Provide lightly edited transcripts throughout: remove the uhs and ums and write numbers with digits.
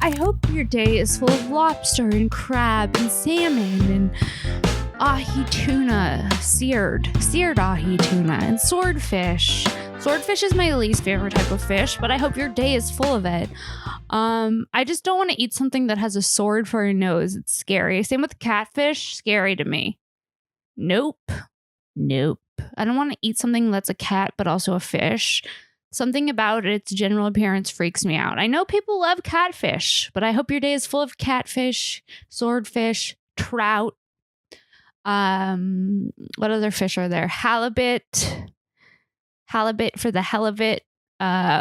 I hope your day is full of lobster and crab and salmon and ahi tuna, seared ahi tuna, and swordfish. Swordfish is my least favorite type of fish, but I hope your day is full of it. I just don't want to eat something that has a sword for a nose. It's scary. Same with catfish. Scary to me. Nope. I don't want to eat something that's a cat, but also a fish. Something about its general appearance freaks me out. I know people love catfish, but I hope your day is full of catfish, swordfish, trout. What other fish are there? Halibut for the hell of it.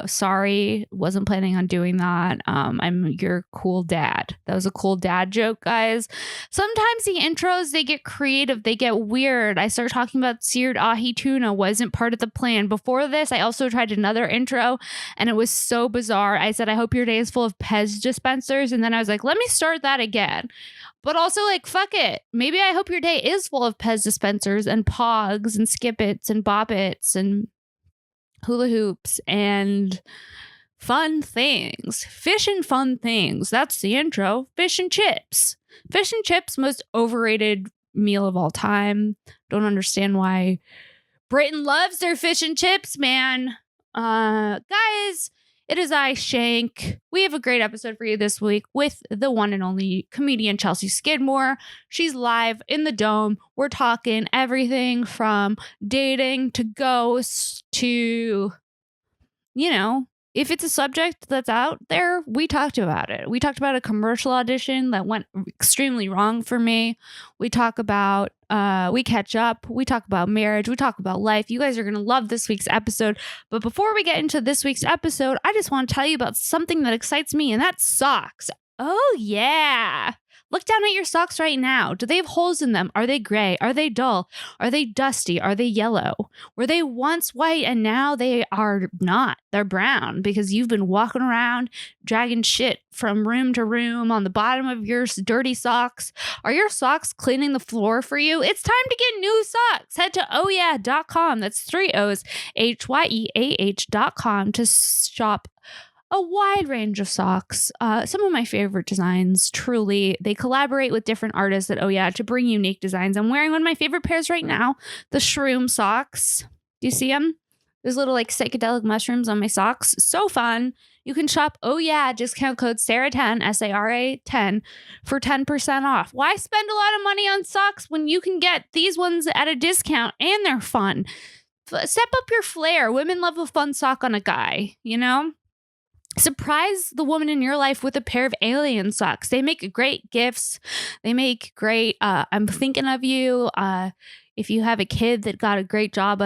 Sorry, wasn't planning on doing that. I'm your cool dad. That was a cool dad joke, guys. Sometimes the intros, they get creative, they get weird. I started talking about seared ahi tuna, wasn't part of the plan. Before this, I also tried another intro and it was so bizarre. I said, I hope your day is full of Pez dispensers. And then I was like, let me start that again. But also, like, fuck it. Maybe I hope your day is full of Pez dispensers and Pogs and Skip-Its and Bop-Its and hula hoops and fun things. Fish and fun things. That's the intro. Fish and chips. Fish and chips, most overrated meal of all time. Don't understand why Britain loves their fish and chips, man. Guys, it is I, Shank. We have a great episode for you this week with the one and only comedian Chelsea Skidmore. She's live in the Dome. We're talking everything from dating to ghosts to, if it's a subject that's out there, we talked about it. We talked about a commercial audition that went extremely wrong for me. We talk about, we catch up. We talk about marriage. We talk about life. You guys are going to love this week's episode. But before we get into this week's episode, I just want to tell you about something that excites me, and that's socks. Oh, yeah. Look down at your socks right now. Do they have holes in them? Are they gray? Are they dull? Are they dusty? Are they yellow? Were they once white and now they are not? They're brown because you've been walking around dragging shit from room to room on the bottom of your dirty socks. Are your socks cleaning the floor for you? It's time to get new socks. Head to ohyeah.com. That's 3 O's, HYEAH.com to shop a wide range of socks. Some of my favorite designs, truly. They collaborate with different artists at Oh Yeah to bring unique designs. I'm wearing one of my favorite pairs right now, the shroom socks. Do you see them? There's little like psychedelic mushrooms on my socks. So fun. You can shop Oh Yeah, discount code Sara10, SARA10 for 10% off. Why spend a lot of money on socks when you can get these ones at a discount and they're fun? Step up your flair. Women love a fun sock on a guy, Surprise the woman in your life with a pair of alien socks. They make great gifts. They make great, I'm thinking of you. If you have a kid that did a great job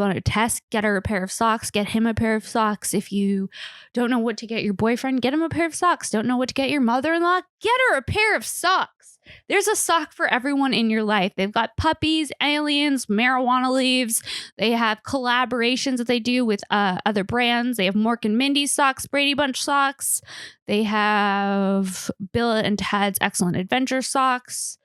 on a test, get her a pair of socks, get him a pair of socks. If you don't know what to get your boyfriend, get him a pair of socks. Don't know what to get your mother-in-law, get her a pair of socks. There's a sock for everyone in your life. They've got puppies, aliens, marijuana leaves. They have collaborations that they do with other brands. They have Mork and Mindy socks, Brady Bunch socks. They have Bill and Ted's Excellent Adventure socks.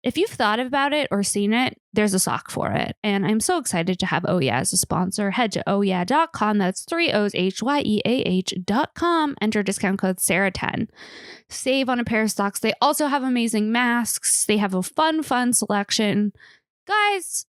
If you've thought about it or seen it, there's a sock for it. And I'm so excited to have Oh Yeah as a sponsor. Head to ohyeah.com. That's 3 O's, HYEAH.com. Enter discount code Sara10. Save on a pair of socks. They also have amazing masks. They have a fun selection. Guys,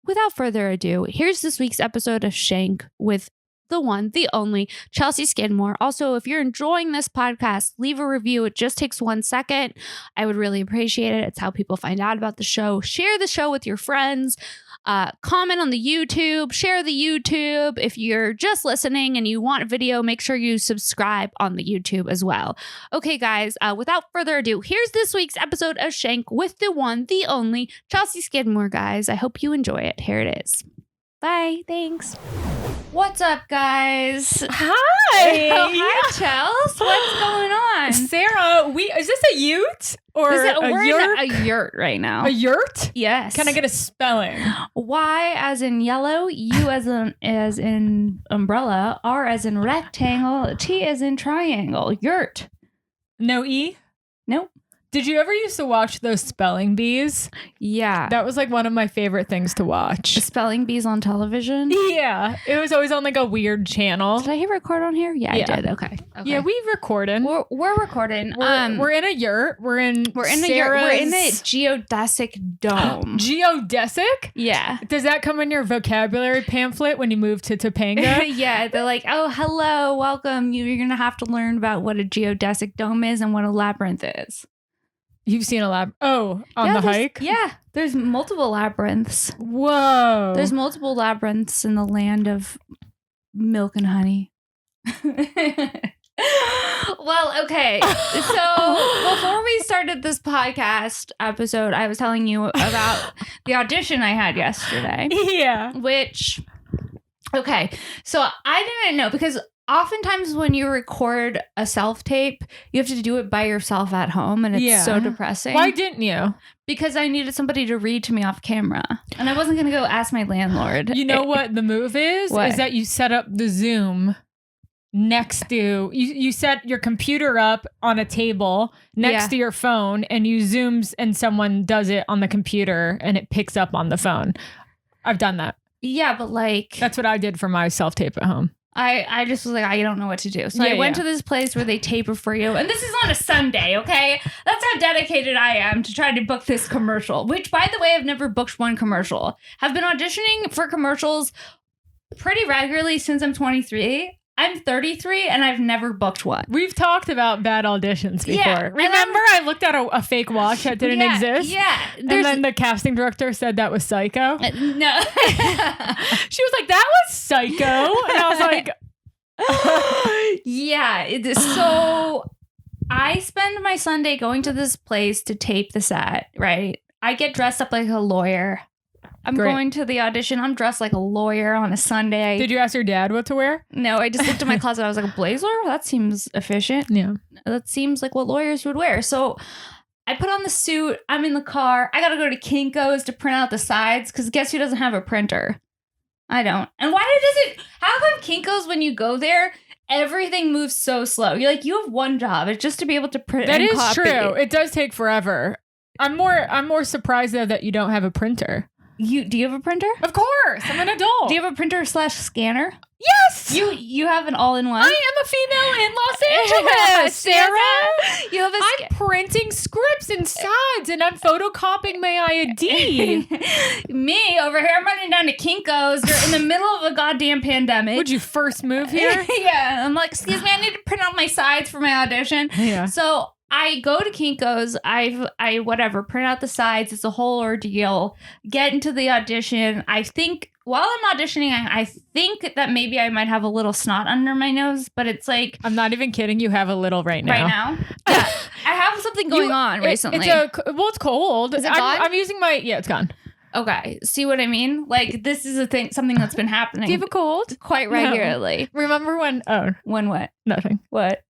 without further ado, here's this week's episode of Shank with the one, the only, Chelsea Skidmore. Also, if you're enjoying this podcast, leave a review. It just takes 1 second. I would really appreciate it. It's how people find out about the show. Share the show with your friends. Comment on the YouTube. Share the YouTube. If you're just listening and you want a video, make sure you subscribe on the YouTube as well. Okay, guys, without further ado, here's this week's episode of Shank with the one, the only, Chelsea Skidmore, guys. I hope you enjoy it. Here it is. Bye. Thanks. What's up, guys? Hi. Oh, hi, Chels. What's going on? Sarah, is this a ute or we're a yurt? in a yurt right now. A yurt? Yes. Can I get a spelling? Y as in yellow, U as in umbrella, R as in rectangle, T as in triangle. Yurt. No E? Nope. Did you ever used to watch those spelling bees? Yeah. That was like one of my favorite things to watch. Spelling bees on television? Yeah. It was always on like a weird channel. Did I hit record on here? Yeah, I did. Okay. Yeah, we recording. We're recording. We're in a yurt. We're in a geodesic dome. Geodesic? Yeah. Does that come in your vocabulary pamphlet when you move to Topanga? Yeah, they're like, oh, hello, welcome. You're going to have to learn about what a geodesic dome is and what a labyrinth is. You've seen a lab. Oh, on the hike? Yeah, there's multiple labyrinths. Whoa. There's multiple labyrinths in the land of milk and honey. Well, okay. So before we started this podcast episode, I was telling you about the audition I had yesterday. Yeah. Which, okay. So I didn't know because oftentimes when you record a self-tape, you have to do it by yourself at home, and it's so depressing. Why didn't you? Because I needed somebody to read to me off camera, and I wasn't going to go ask my landlord. You know what the move is? What? Is that you set up the Zoom next to, you set your computer up on a table next to your phone, and you Zooms and someone does it on the computer, and it picks up on the phone. I've done that. Yeah, but like... That's what I did for my self-tape at home. I just was like, I don't know what to do. So I went to this place where they tape it for you. And this is on a Sunday, okay? That's how dedicated I am to try to book this commercial. Which, by the way, I've never booked one commercial. Have been auditioning for commercials pretty regularly since I'm 23. I'm 33 and I've never booked one. We've talked about bad auditions before. Yeah, remember I looked at a fake watch that didn't exist? Yeah. And then the casting director said that was psycho. No. She was like, that was psycho. And I was like... Yeah. It is so... I spend my Sunday going to this place to tape the set, right? I get dressed up like a lawyer. I'm going to the audition. I'm dressed like a lawyer on a Sunday. Did you ask your dad what to wear? No, I just looked at my closet. I was like, a blazer? That seems efficient. Yeah. That seems like what lawyers would wear. So I put on the suit. I'm in the car. I got to go to Kinko's to print out the sides because guess who doesn't have a printer? I don't. And why does it... How come Kinko's, when you go there, everything moves so slow? You're like, you have one job. It's just to be able to print and copy. That is true. It does take forever. I'm more surprised, though, that you don't have a printer. Do you have a printer? Of course. I'm an adult. Do you have a printer / scanner? Yes. You have an all-in-one? I am a female in Los Angeles, Sarah. You have I'm printing scripts and sides, and I'm photocopying my ID. Me over here, I'm running down to Kinko's. You're in the middle of a goddamn pandemic. Would you first move here? Yeah. I'm like, excuse me, I need to print out my sides for my audition. Yeah. So I go to Kinko's, I print out the sides. It's a whole ordeal. Get into the audition. I think while I'm auditioning, I think that maybe I might have a little snot under my nose, but it's like... I'm not even kidding. You have a little right now. Right now? Yeah. I have something going on recently. It's cold. Is it gone? I'm using my... Yeah, it's gone. Okay. See what I mean? Like, this is something that's been happening. Do you have a cold? Quite regularly. No. Remember when... Oh. When what? Nothing. What?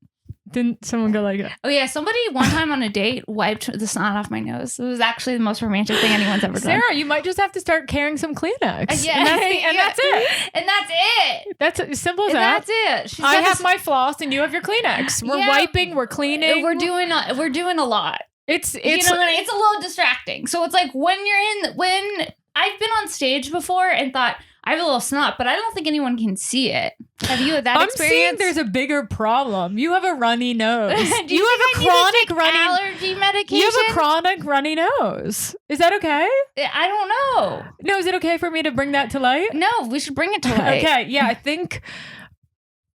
Didn't someone go like that? Oh, yeah. Somebody one time on a date wiped the snot off my nose. It was actually the most romantic thing anyone's ever done. Sarah, you might just have to start carrying some Kleenex. Yeah. And that's it. And that's it. That's as simple as that. That's it. I have my floss and you have your Kleenex. We're wiping. We're cleaning. We're doing a lot. It's you know, it's a little distracting. So it's like when I've been on stage before and thought, I have a little snot, but I don't think anyone can see it. Have you had that experience? I'm seeing there's a bigger problem. You have a runny nose. you have a chronic runny allergy medication. You have a chronic runny nose. Is that okay? I don't know. No, is it okay for me to bring that to light? No, we should bring it to light. Okay, yeah, I think...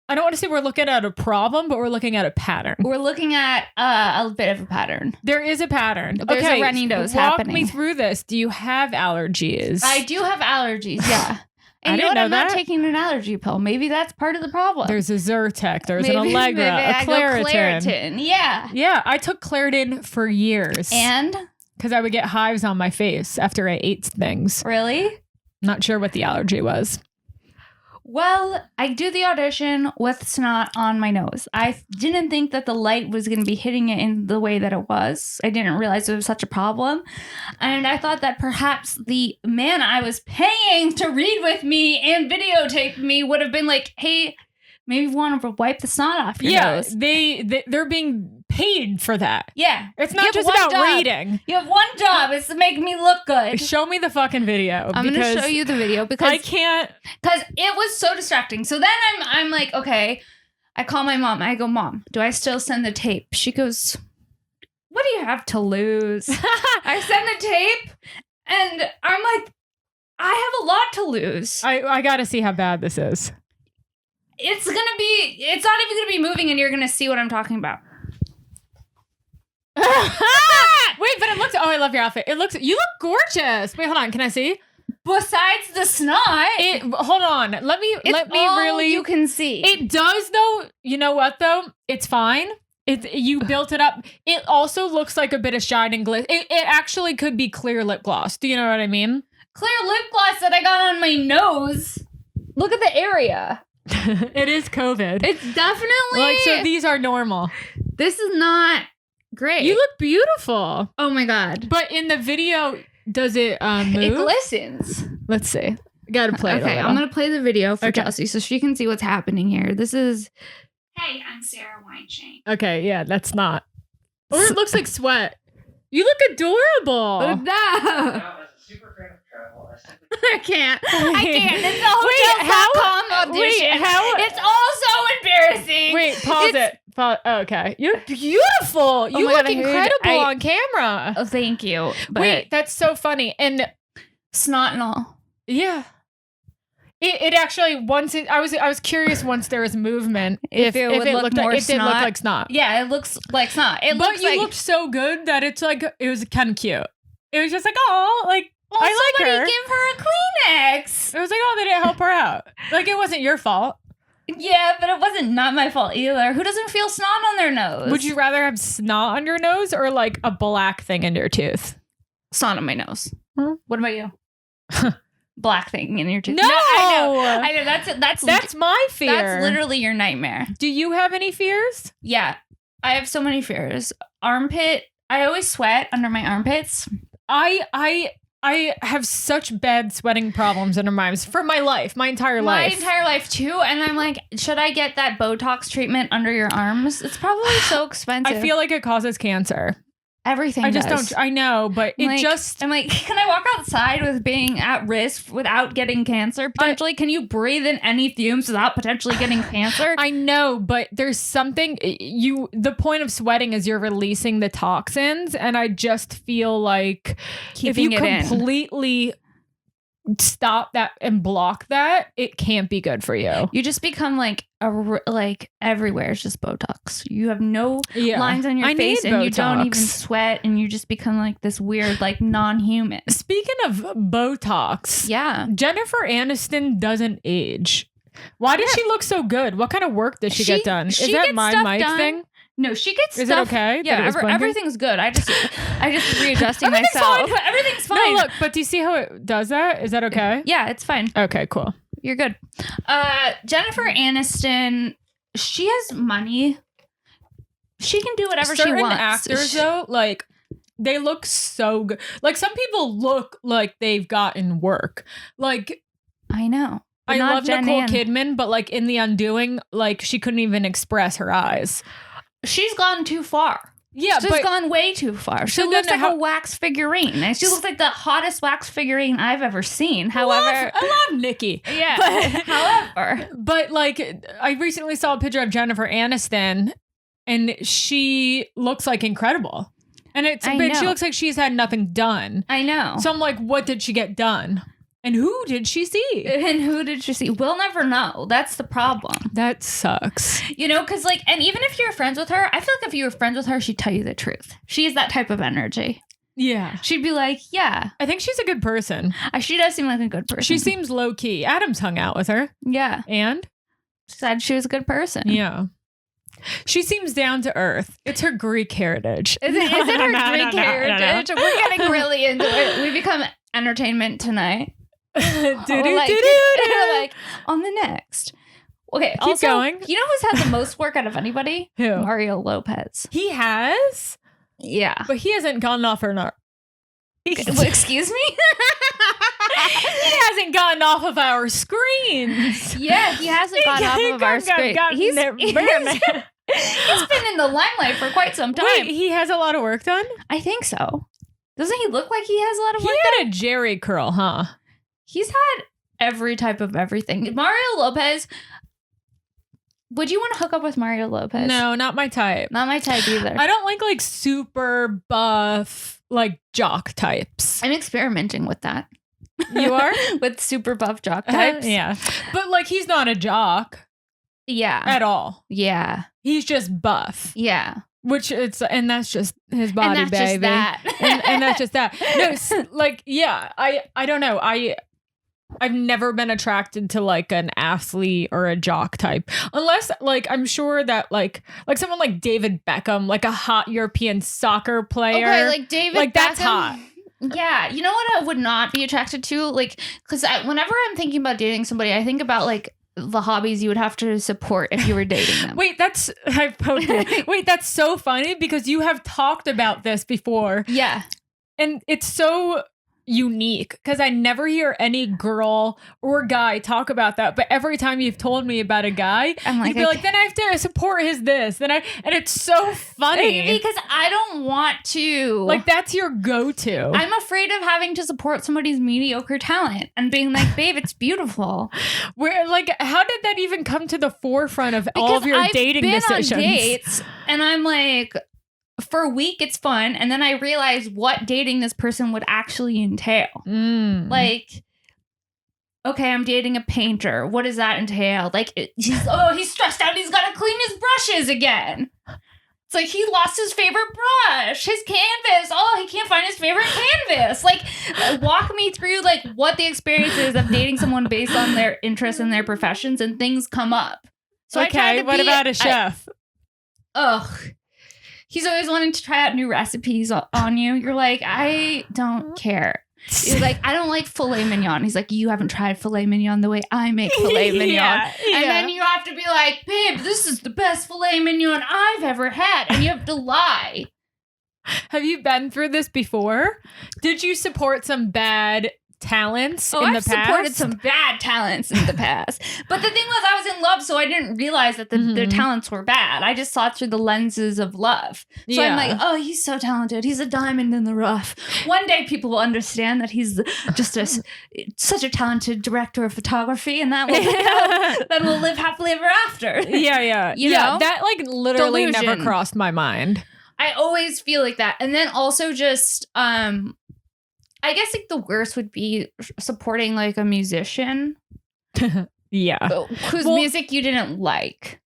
I don't want to say we're looking at a problem, but we're looking at a pattern. We're looking at a bit of a pattern. There is a pattern. There's a runny nose happening. Walk me through this. Do you have allergies? I do have allergies, yeah. And I didn't know I'm not taking an allergy pill. Maybe that's part of the problem. There's a Zyrtec. There's an Allegra. A Claritin. Yeah. Yeah, I took Claritin for years. And? Because I would get hives on my face after I ate things. Really? Not sure what the allergy was. Well, I do the audition with snot on my nose. I didn't think that the light was going to be hitting it in the way that it was. I didn't realize it was such a problem. And I thought that perhaps the man I was paying to read with me and videotape me would have been like, hey, Maybe you want to wipe the snot off your nose. They're being paid for that. Yeah. It's not just about reading. You have one job. It's to make me look good. Show me the fucking video. I'm going to show you the video because I can't. Because it was so distracting. So then I'm like, okay. I call my mom. I go, Mom, do I still send the tape? She goes, what do you have to lose? I send the tape and I'm like, I have a lot to lose. I got to see how bad this is. It's not even going to be moving and you're going to see what I'm talking about. Wait, but it looks, I love your outfit. You look gorgeous. Wait, hold on. Can I see? Besides the snot. Hold on. Let me really. You can see. It does though. You know what though? It's fine. You built it up. It also looks like a bit of shine and glitter. It actually could be clear lip gloss. Do you know what I mean? Clear lip gloss that I got on my nose. Look at the area. It is COVID. It's definitely so these are normal. This is not great. You look beautiful. Oh my God. But in the video, does it move? It glistens. Let's see. I gotta play it. Okay, I'm gonna play the video for Chelsea so she can see what's happening here. This is Hey, I'm Sara Weinshenk. Okay, yeah, that's not. Or it looks like sweat. You look adorable. No. I can't. It's a Hotels.com audition. It's all so embarrassing. Wait, pause it. Okay. You're beautiful. You look incredible on camera. Oh, thank you. But wait, that's so funny. And snot and all. Yeah. It actually I was curious once there was movement if it looked like snot. Yeah, it looks like snot. But you looked so good that it's like it was kind of cute. It was just like, oh, like I like her. Give her a Kleenex. It was like, oh, they didn't help her out. Like it wasn't your fault. Yeah, but it wasn't not my fault either. Who doesn't feel snot on their nose? Would you rather have snot on your nose or like a black thing in your tooth? Snot on my nose. Huh? What about you? Black thing in your tooth. No, I know. That's my fear. That's literally your nightmare. Do you have any fears? Yeah, I have so many fears. Armpit. I always sweat under my armpits. I have such bad sweating problems under my arms for my entire life. My entire life too. And I'm like, should I get that Botox treatment under your arms? It's probably so expensive. I feel like it causes cancer. Everything I just don't. I know, but I'm like, can I walk outside with being at risk without getting cancer potentially? Can you breathe in any fumes without potentially getting cancer? I know, but there's something the point of sweating is you're releasing the toxins, and I just feel like keeping if you completely stop that and block that, it can't be good for you. You just become like everywhere is just Botox. You have no lines on your face and you don't even sweat, and you just become like this weird like non-human. Speaking of Botox, Jennifer Aniston doesn't age. Why does she look so good? What kind of work does she get done? Is that my mic thing? No, she gets Is stuff. It okay? Yeah, everything's good. I just readjusting myself. Fine. Everything's fine. No, look, but do you see how it does that? Is that okay? Yeah, it's fine. Okay, cool. You're good. Jennifer Aniston, she has money. She can do whatever she wants. Certain actors, though, like, they look so good. Like, some people look like they've gotten work. Like, I know. I love Nicole Kidman, but, like, in The Undoing, like, she couldn't even express her eyes. She's gone too far. Yeah, she's gone way too far. She looks like a wax figurine. She looks like the hottest wax figurine I've ever seen. However, I love Nikki. Yeah. But like, I recently saw a picture of Jennifer Aniston, and she looks like incredible. And she looks like she's had nothing done. I know. So I'm like, what did she get done? And who did she see? We'll never know. That's the problem. That sucks. You know, because like, and even if you're friends with her, I feel like if you were friends with her, she'd tell you the truth. She's that type of energy. Yeah. She'd be like, yeah. I think she's a good person. She does seem like a good person. She seems low key. Adam's hung out with her. Yeah. And? Said she was a good person. Yeah. She seems down to earth. It's her Greek heritage. Is it her Greek heritage? No. We're getting really into it. We become entertainment tonight. Like on the next. Okay, keep going. You know who's had the most work out of anybody? Who? Mario Lopez. He has? Yeah. But he hasn't gone off or not. Excuse me? He hasn't gotten off of our screens. Yeah, he hasn't gotten off of our screen. He's been in the limelight for quite some time. Wait, he has a lot of work done? I think so. Doesn't he look like he has a lot of work He done? had a Jerry curl, huh? He's had every type of everything. Mario Lopez. Would you want to hook up with Mario Lopez? No, not my type. Not my type either. I don't like super buff, like jock types. I'm experimenting with that. You are? With super buff jock types? Yeah. But like he's not a jock Yeah. at all. Yeah. He's just buff. Yeah. And that's just his body, and that's baby. just that. and that's just that. No, like, yeah, I don't know. I've never been attracted to like an athlete or a jock type, unless like I'm sure that like someone like David Beckham, like a hot European soccer player. Okay, like David like Beckham. That's hot. Yeah, you know what I would not be attracted to? Like, because whenever I'm thinking about dating somebody, I think about like the hobbies you would have to support if you were dating them. Wait, that's so funny because you have talked about this before. Yeah. And it's so unique because I never hear any girl or guy talk about that. But every time you've told me about a guy, I'm like, you'd be like, then I have to support his this. And it's so funny. Because I don't want to. Like, that's your go-to. I'm afraid of having to support somebody's mediocre talent and being like, babe, it's beautiful. Where, like, how did that even come to the forefront of all of your dating decisions? On dates, and I'm like, for a week it's fun, and then I realize what dating this person would actually entail. Like, okay, I'm dating a painter. What does that entail? Like, he's stressed out. He's got to clean his brushes again. It's like he lost his favorite brush, his canvas. Oh, he can't find his favorite canvas. Like, walk me through like what the experience is of dating someone based on their interests and their professions, and things come up. So okay, what about a chef? He's always wanting to try out new recipes on you. You're like, I don't care. You're like, I don't like filet mignon. He's like, you haven't tried filet mignon the way I make filet mignon. Yeah. And then you have to be like, babe, this is the best filet mignon I've ever had. And you have to lie. Have you been through this before? Did you support some bad talents in the past? I've supported some bad talents in the past. But the thing was, I was in love, so I didn't realize that their talents were bad. I just saw it through the lenses of love. So I'm like, oh, he's so talented. He's a diamond in the rough. One day people will understand that he's just such a talented director of photography, and that will then we'll live happily ever after. Yeah. You know? That like literally Delusion. never crossed my mind. I always feel like that. And then also just I guess like the worst would be supporting like a musician. Yeah. Whose music you didn't like.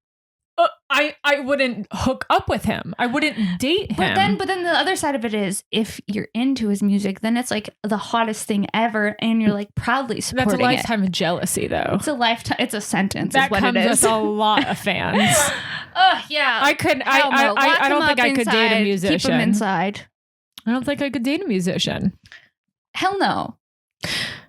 I wouldn't hook up with him. I wouldn't date him. But then the other side of it is if you're into his music, then it's like the hottest thing ever, and you're like proudly supporting it. That's a lifetime of jealousy, though. It's a lifetime. It's a sentence. That is what comes it is. with a lot of fans. Oh yeah. I couldn't. I don't think I could date a musician. Keep him inside. I don't think I could date a musician. Hell no.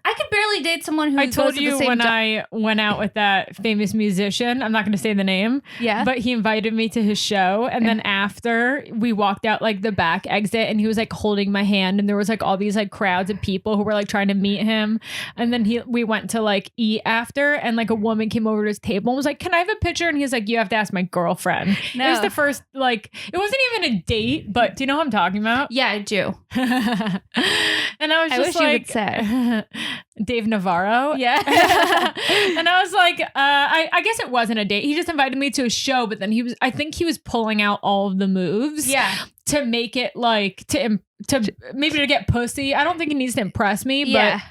I could barely date someone who I told goes to you the same when I went out with that famous musician, I'm not going to say the name, but he invited me to his show. And then after we walked out like the back exit, and he was like holding my hand, and there was like all these like crowds of people who were like trying to meet him. And then we went to like eat after, and like a woman came over to his table and was like, can I have a picture? And he's like, you have to ask my girlfriend. No. It was the first, like, it wasn't even a date, but do you know what I'm talking about? Yeah, I do. And I was just like, you would say. Dave Navarro. Yeah. And I was like, I guess it wasn't a date. He just invited me to a show, but then I think he was pulling out all of the moves. Yeah. To make it like, to maybe to get pussy. I don't think he needs to impress me, but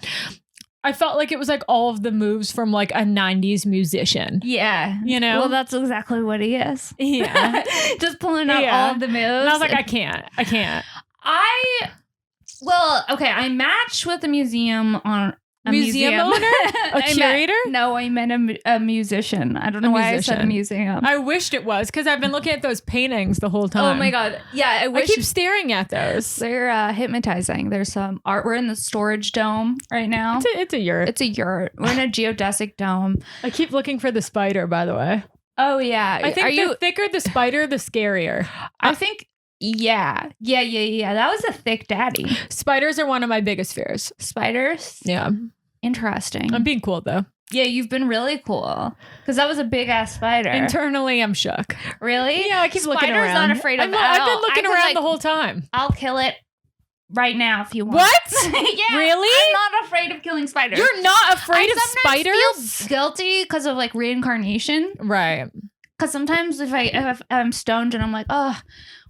I felt like it was like all of the moves from like a 90s musician. Yeah. You know? Well, that's exactly what he is. Yeah. Just pulling out all of the moves. And I was like, I can't. Well, okay, I matched with a museum on a museum owner? A curator? I meant a musician. I don't know why I said a museum. I wished it was, because I've been looking at those paintings the whole time. Oh my God. Yeah, I keep staring at those. They're hypnotizing. There's some art. We're in the storage dome right now. It's a yurt. It's a yurt. We're in a geodesic dome. I keep looking for the spider, by the way. Oh, yeah. I think the thicker the spider, the scarier. I think... Yeah. That was a thick daddy. Spiders are one of my biggest fears. Spiders? Yeah. Interesting. I'm being cool though. Yeah, you've been really cool. Because that was a big ass spider. Internally, I'm shook. Really? Yeah, I keep looking around. Spider's not afraid of it. I've been looking around the whole time. I'll kill it right now if you want. What? Yeah. Really? I'm not afraid of killing spiders. You're not afraid of spiders? I feel guilty because of like reincarnation. Right. Because sometimes if I'm stoned and I'm like, oh,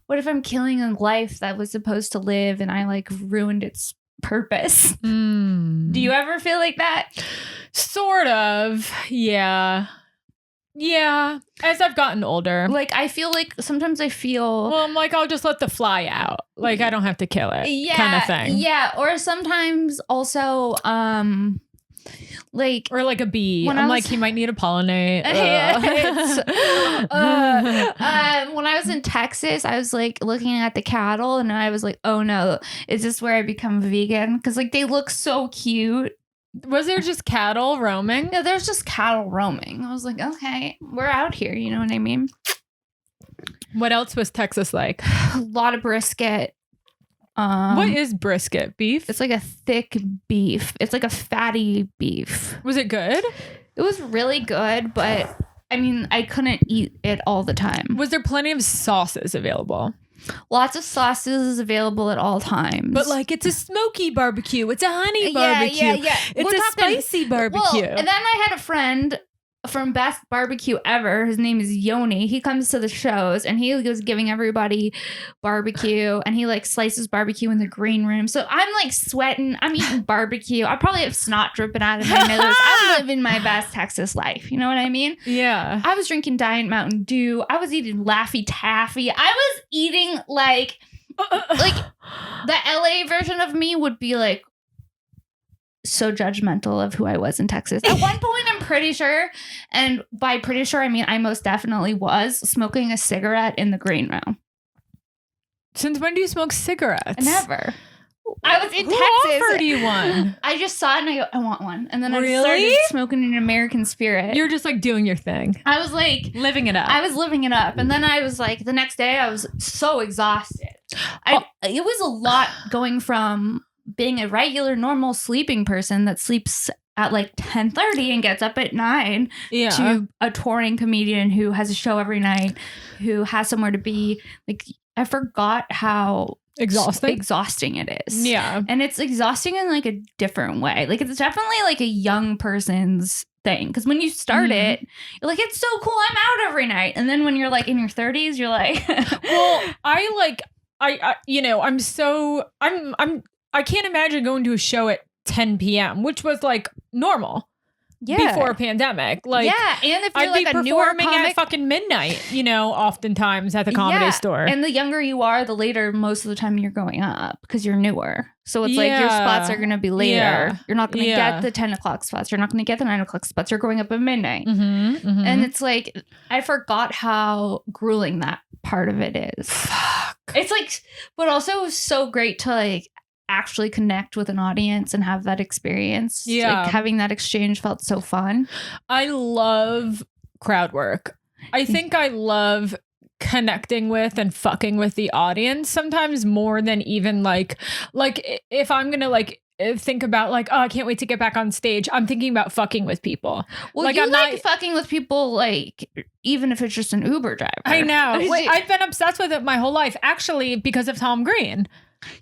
what if I'm killing a life that was supposed to live and I like ruined its purpose? Do you ever feel like that? Sort of. Yeah. Yeah. As I've gotten older. Like, I feel like sometimes I feel... Well, I'm like, I'll just let the fly out. Like, I don't have to kill it. Yeah. Kind of thing. Yeah. Or sometimes also, like... Or like a bee. I'm like, he might need to pollinate. When I was in Texas, I was like looking at the cattle and I was like, oh no, is this where I become vegan? Because like they look so cute. Was there just cattle roaming? Yeah, there's just cattle roaming. I was like, okay, we're out here. You know what I mean? What else was Texas like? A lot of brisket. What is brisket? Beef? It's like a thick beef. It's like a fatty beef. Was it good? It was really good, but I mean, I couldn't eat it all the time. Was there plenty of sauces available? Lots of sauces available at all times. But like, it's a smoky barbecue. It's a honey barbecue. Yeah. It's spicy barbecue. Well, and then I had a friend from Best Barbecue Ever. His name is Yoni. He comes to the shows and he was giving everybody barbecue and he like slices barbecue in the green room. So I'm like sweating. I'm eating barbecue. I probably have snot dripping out of my nose. I'm living my best Texas life. You know what I mean? Yeah. I was drinking Diet Mountain Dew. I was eating Laffy Taffy. I was eating like the LA version of me would be like so judgmental of who I was in Texas. At one point, I'm pretty sure, and by pretty sure, I mean I most definitely was smoking a cigarette in the green room. Since when do you smoke cigarettes? Never. I was in Who Texas. offered you one? I just saw it and I go, I want one. And then I Really? started smoking an American Spirit. You're just like doing your thing. I was like living it up. I was living it up. And then I was like, the next day I was so exhausted. It was a lot going from being a regular, normal sleeping person that sleeps at like 10:30 and gets up at 9 to a touring comedian who has a show every night, who has somewhere to be. Like, I forgot how exhausting it is. Yeah. And it's exhausting in like a different way. Like, it's definitely like a young person's thing. Because when you start it, you're like, it's so cool, I'm out every night. And then when you're like in your 30s, you're like, well, I can't imagine going to a show at 10 p.m., which was like normal before a pandemic. Like, yeah, and if you're I'd like be a newer performing comic, at fucking midnight, oftentimes at the comedy store. And the younger you are, the later most of the time you're going up because you're newer. So it's like your spots are going to be later. Yeah. You're not going to get the 10 o'clock spots. You're not going to get the 9 o'clock spots. You're going up at midnight. And it's like, I forgot how grueling that part of it is. Fuck. It's like, but also so great to like actually connect with an audience and have that experience. Yeah. Like, having that exchange felt so fun. I love crowd work. I think I love connecting with and fucking with the audience sometimes more than even like if I'm gonna like think about like, oh, I can't wait to get back on stage, I'm thinking about fucking with people. Well, like, you I'm like not fucking with people, like, even if it's just an Uber driver. I know. Wait, I've been obsessed with it my whole life, actually, because of Tom Green.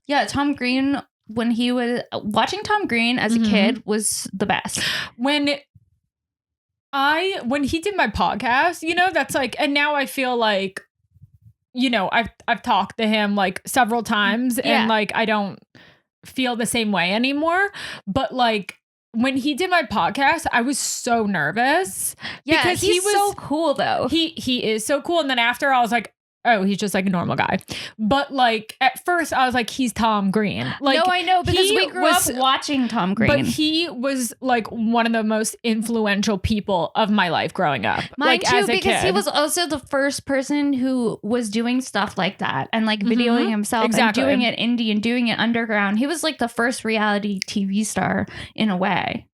Yeah, Tom Green, when he was watching Tom Green as a kid was the best. When he did my podcast, that's like, and now I feel like, I've talked to him like several times and like I don't feel the same way anymore. But like when he did my podcast, I was so nervous. Yeah, because he's so cool though. He is so cool. And then after I was like, oh, he's just like a normal guy. But like at first I was like, he's Tom Green. Like, no, I know, because we grew up watching Tom Green. But he was like one of the most influential people of my life growing up. Mine like, too, as a because kid. he was also the first person who was doing stuff like that and like videoing himself and doing it indie and doing it underground. He was like the first reality TV star in a way.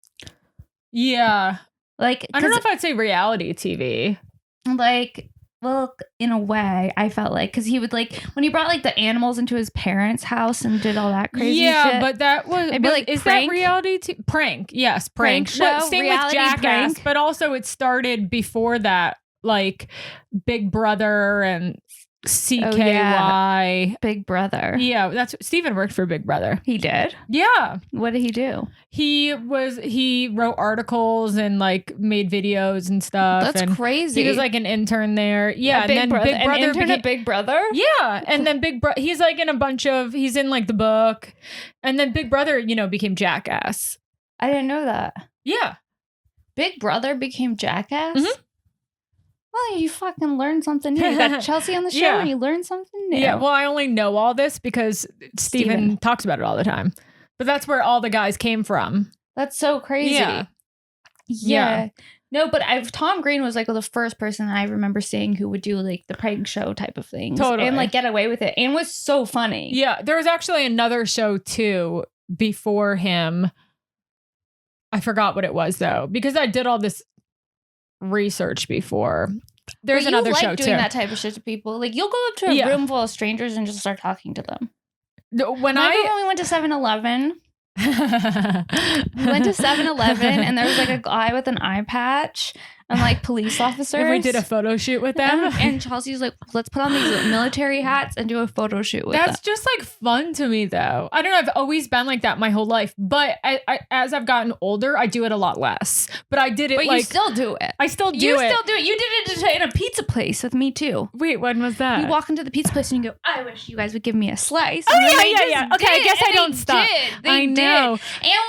Yeah. Like, I don't know if I'd say reality TV. Like, Well, in a way, I felt like, because he would like, when he brought like the animals into his parents' house and did all that crazy shit. But that was, I'd be like, is prank? that reality? Prank. Yes, prank. Show, Same with Jackass, prank. but also it started before that, like Big Brother and CKY. Big Brother. Yeah, that's Steven worked for Big Brother. He did? Yeah. What did he do? He wrote articles and like made videos and stuff. That's and crazy. He was like an intern there. Yeah. And then Big Brother. An intern at Big Brother? Yeah. And then he's like in he's in like the book. And then Big Brother, you know, became Jackass. I didn't know that. Yeah. Big Brother became Jackass? Mm-hmm. Well, you fucking learned something new. You got Chelsea on the show and you learned something new. Yeah, well, I only know all this because Steven talks about it all the time. But that's where all the guys came from. That's so crazy. Yeah. No, but Tom Green was like the first person I remember seeing who would do like the prank show type of things. Totally. And like get away with it. And was so funny. Yeah, there was actually another show too before him. I forgot what it was though, because I did all this research before. There's another show too. Doing that type of shit to people. Like you'll go up to a room full of strangers and just start talking to them. When we went to 7-Eleven, we went to 7-Eleven and there was like a guy with an eye patch and like police officers. And we did a photo shoot with them. And Chelsea's like, let's put on these military hats and do a photo shoot with them. That's just like fun to me though. I don't know. I've always been like that my whole life. But as I've gotten older, I do it a lot less. But I did it But you still do it. I still do it. You still do it. You did it in a pizza place with me too. Wait, when was that? You walk into the pizza place and you go, I wish you guys would give me a slice. Oh, yeah. Okay, I guess I don't stop. They did. And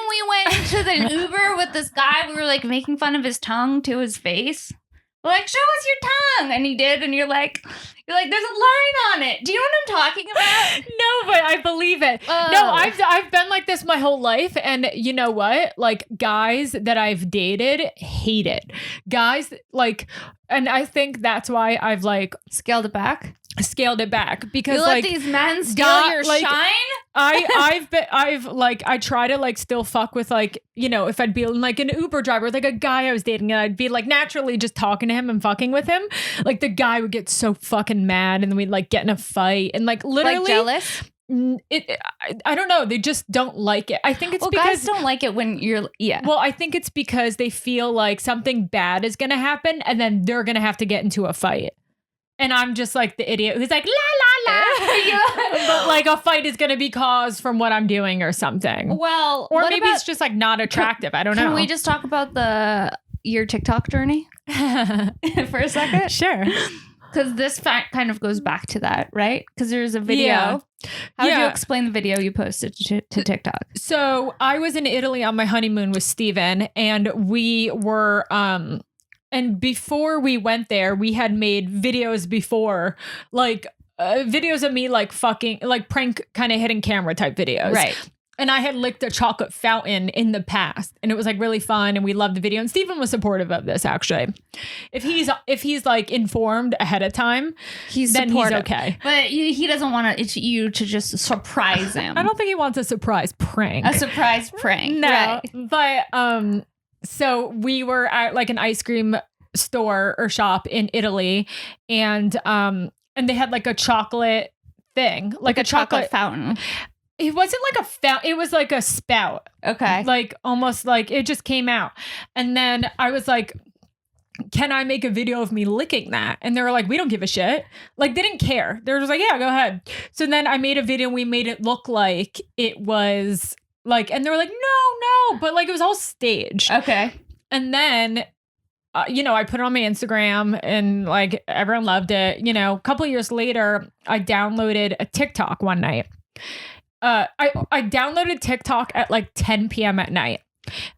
we went into the Uber with this guy. We were like making fun of his tongue to his face. We're like, show us your tongue. And he did. And you're like, there's a line on it. Do you know what I'm talking about? No, but I believe it. No, I've been like this my whole life. And you know what? Like guys that I've dated hate it. Guys like, and I think that's why I've like scaled it back because you let like these men steal your shine. I try to like still fuck with like, you know, if I'd be like an Uber driver, like a guy I was dating and I'd be like naturally just talking to him and fucking with him. Like the guy would get so fucking mad and then we'd like get in a fight and like literally like jealous. I don't know. They just don't like it. I think it's because guys don't like it when you're Well, I think it's because they feel like something bad is going to happen and then they're going to have to get into a fight. And I'm just like the idiot who's like, la, la, la. But like a fight is going to be caused from what I'm doing or something. Well, or maybe it's just like not attractive. I don't know. Can we just talk about your TikTok journey for a second? Sure. Because this fact kind of goes back to that, right? Because there's a video. Yeah. How would you explain the video you posted to TikTok? So I was in Italy on my honeymoon with Steven and we were... And before we went there, we had made videos before, like videos of me like fucking, like prank kind of hidden camera type videos. Right. And I had licked a chocolate fountain in the past and it was like really fun and we loved the video. And Steven was supportive of this actually. If he's like informed ahead of time, then he's okay. But he doesn't want you to just surprise him. I don't think he wants a surprise prank. A surprise prank. No. Right. But so we were at like an ice cream store or shop in Italy and they had like a chocolate thing, like a chocolate fountain. It wasn't like a fountain, it was like a spout. Okay. Like almost like it just came out. And then I was like, can I make a video of me licking that? And they were like, we don't give a shit. Like they didn't care. They were just like, yeah, go ahead. So then I made a video and we made it look like it was like, and they were like, no, but like it was all staged. Okay. And then, you know, I put it on my Instagram and like everyone loved it. You know, a couple of years later, I downloaded a TikTok one night. I downloaded TikTok at like 10 p.m. at night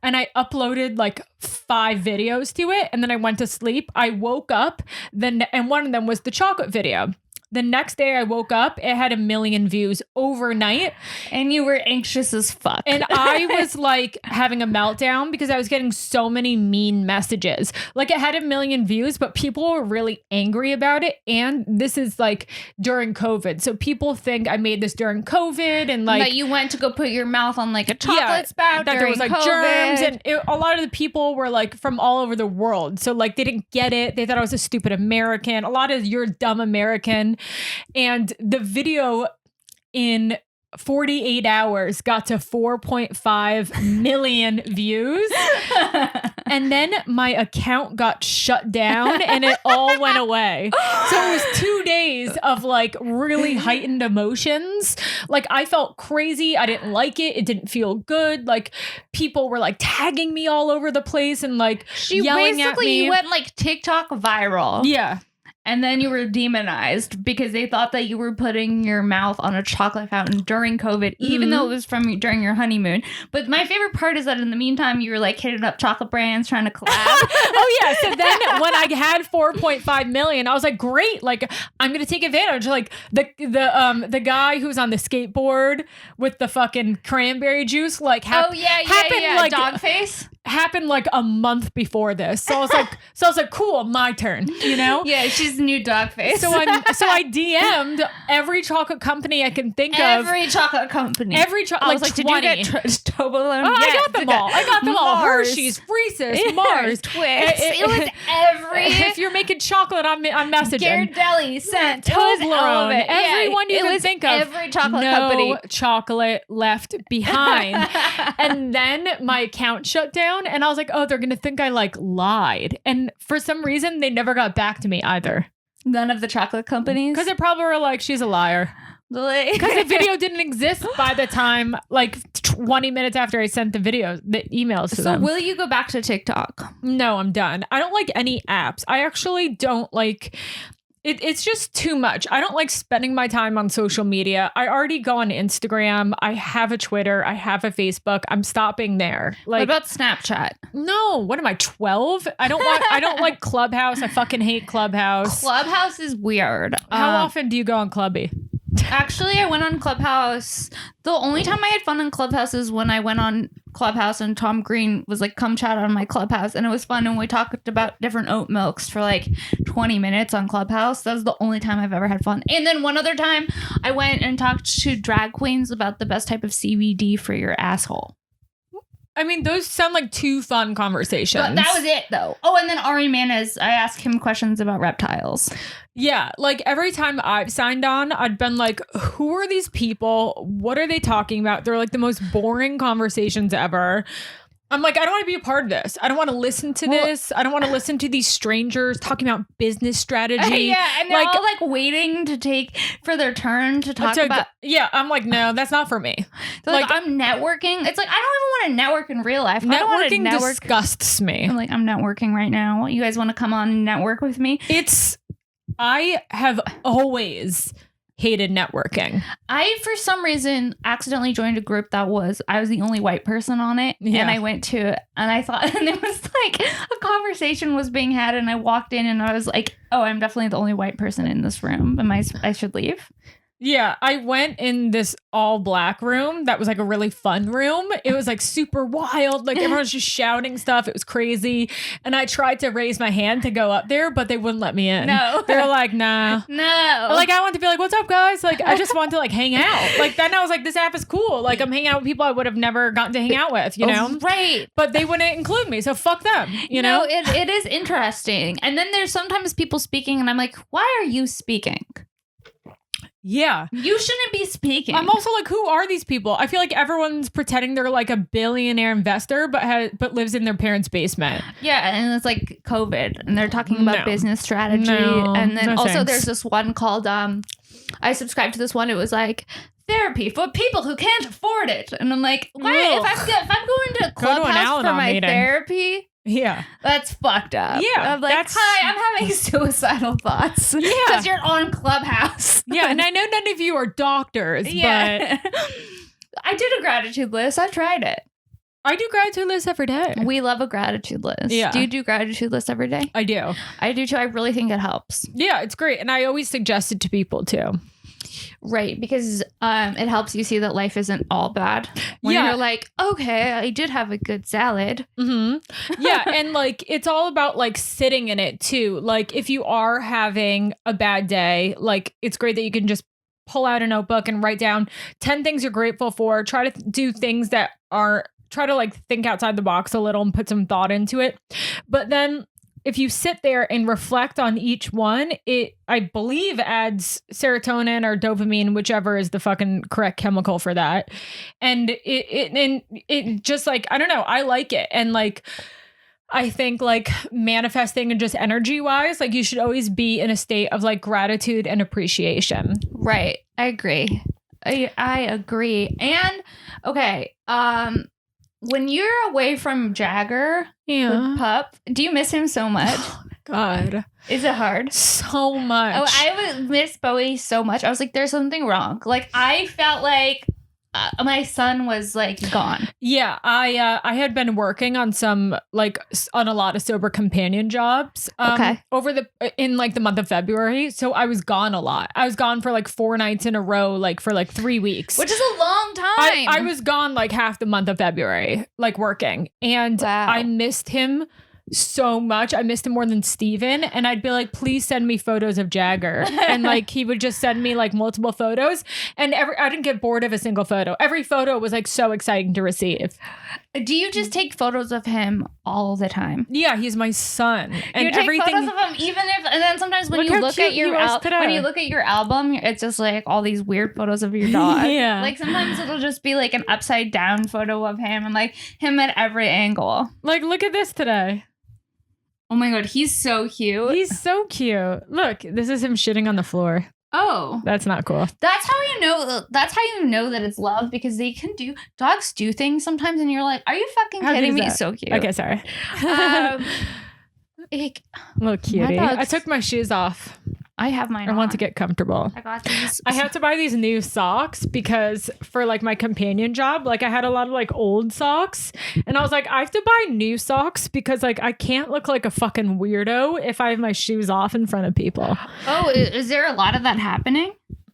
and I uploaded like 5 videos to it. And then I went to sleep. I woke up and one of them was the chocolate video. The next day I woke up, it had 1 million views overnight. And you were anxious as fuck. And I was like having a meltdown because I was getting so many mean messages. Like it had 1 million views, but people were really angry about it. And this is like during COVID. So people think I made this during COVID and like. That you went to go put your mouth on like a chocolate spout that during there was like COVID. germs. And a lot of the people were like from all over the world. So like they didn't get it. They thought I was a stupid American. A lot of you're dumb American. And the video in 48 hours got to 4.5 million views. And then my account got shut down and it all went away. So it was 2 days of like really heightened emotions. Like I felt crazy. I didn't like it. It didn't feel good. Like people were like tagging me all over the place and like yelling at me. You went like TikTok viral. Yeah. And then you were demonized because they thought that you were putting your mouth on a chocolate fountain during COVID, even though it was during your honeymoon. But my favorite part is that in the meantime, you were like hitting up chocolate brands trying to collab. Oh yeah. So then when I had 4.5 million, I was like, great. Like I'm going to take advantage. Like the guy who's on the skateboard with the fucking cranberry juice, like happened like dog face. Happened like a month before this. So I was like, cool, my turn, you know? Yeah, she's the new dog face. So I DM'd every chocolate company I can think of. Every chocolate company. I was like, 20. Did you get Toblerone? Oh, I got them all. I got them all. Hershey's, Reese's, Mars, Twix. It was every. If you're making chocolate, I'm messaging. Ghirardelli, Scent, Toblerone, everyone you can think of. Every chocolate company. No chocolate left behind. And then my account shut down. And I was like, oh, they're going to think I like lied. And for some reason, they never got back to me either. None of the chocolate companies? Because they probably were like, she's a liar. Because the video didn't exist by the time, like 20 minutes after I sent the emails to them. So will you go back to TikTok? No, I'm done. I don't like any apps. I actually don't like... It's just too much. I don't like spending my time on social media. I already go on Instagram. I have a Twitter. I have a Facebook. I'm stopping there. Like, what about Snapchat? No. What am I, 12? I don't like Clubhouse. I fucking hate Clubhouse. Clubhouse is weird. How often do you go on Clubby? Actually, I went on Clubhouse. The only time I had fun in Clubhouse is when I went on Clubhouse and Tom Green was like, come chat on my Clubhouse. And it was fun. And we talked about different oat milks for like 20 minutes on Clubhouse. That was the only time I've ever had fun. And then one other time I went and talked to drag queens about the best type of CBD for your asshole. I mean, those sound like two fun conversations. But that was it, though. Oh, and then Ari Manis, I asked him questions about reptiles. Yeah, like every time I've signed on, I'd been like, who are these people? What are they talking about? They're like the most boring conversations ever. I'm like, I don't want to be a part of this. I don't want to listen to this. I don't want to listen to these strangers talking about business strategy. Yeah, and they're all like waiting for their turn to talk about. Yeah, I'm like, no, that's not for me. Like I'm networking. It's like, I don't even want to network in real life. Networking disgusts me. I'm like, I'm networking right now. You guys want to come on and network with me? I have always hated networking. I, for some reason, accidentally joined a group I was the only white person on it. Yeah. And I went to it and I thought, and it was like a conversation was being had and I walked in and I was like, oh, I'm definitely the only white person in this room. I should leave? Yeah, I went in this all black room that was like a really fun room. It was like super wild. Like everyone was just shouting stuff. It was crazy. And I tried to raise my hand to go up there, but they wouldn't let me in. No. They were like, nah. No. Like I want to be like, what's up, guys? Like I just want to like hang out. Like then I was like, this app is cool. Like I'm hanging out with people I would have never gotten to hang out with, you know? Right. But they wouldn't include me. So fuck them, you know? No, it is interesting. And then there's sometimes people speaking and I'm like, why are you speaking? Yeah. You shouldn't be speaking. I'm also like, who are these people? I feel like everyone's pretending they're like a billionaire investor, but lives in their parents' basement. Yeah, and it's like COVID, and they're talking about business strategy. And then also there's this one called, I subscribed to this one. It was like, therapy for people who can't afford it. And I'm like, why? If I'm going to Clubhouse for my therapy... Yeah. That's fucked up. Yeah. I'm like, hi, I'm having suicidal thoughts. Yeah. Because you're on Clubhouse. Yeah. And I know none of you are doctors, but I did a gratitude list. I tried it. I do gratitude lists every day. We love a gratitude list. Yeah. Do you do gratitude lists every day? I do. I do too. I really think it helps. Yeah, it's great. And I always suggest it to people too. Right. Because it helps you see that life isn't all bad. When you're like, okay, I did have a good salad. Mm-hmm. Yeah. And like, it's all about like sitting in it too. Like if you are having a bad day, like it's great that you can just pull out a notebook and write down 10 things you're grateful for. Try to do things that are, try to like think outside the box a little and put some thought into it. But then if you sit there and reflect on each one, it, I believe, adds serotonin or dopamine, whichever is the fucking correct chemical for that. And it just like, I don't know, I like it. And like, I think like manifesting and just energy wise, like you should always be in a state of like gratitude and appreciation. Right. I agree. I agree. And okay. When you're away from Jagger, the pup, do you miss him so much? Oh my God. Is it hard? So much. Oh, I would miss Bowie so much. I was like, there's something wrong. Like, I felt like my son was like gone. Yeah, I had been working on some like on a lot of sober companion jobs. Over in like the month of February, so I was gone a lot. I was gone for like 4 nights in a row, like for like 3 weeks, which is a long time. I was gone like half the month of February, like working, and I missed him so much. I missed him more than Steven, and I'd be like, please send me photos of Jagger. And like he would just send me like multiple photos, and I didn't get bored of a single photo. Every photo was like so exciting to receive. Do you just take photos of him all the time? Yeah, he's my son. And you take photos of him even if, and then sometimes when you look at your album, it's just like all these weird photos of your dog. Yeah. Like sometimes it'll just be like an upside down photo of him and like him at every angle. Like, look at this today. Oh my God, he's so cute. He's so cute. Look, this is him shitting on the floor. Oh, that's not cool. That's how you know. That's how you know that it's love, because dogs do things sometimes, and you're like, "Are you fucking kidding me?" It's so cute. Okay, sorry. Little cutie. I took my shoes off. I have mine. I want to get comfortable. I got these. I have to buy these new socks because for like my companion job, like I had a lot of like old socks, and I was like, I have to buy new socks because like I can't look like a fucking weirdo if I have my shoes off in front of people. Oh, is there a lot of that happening?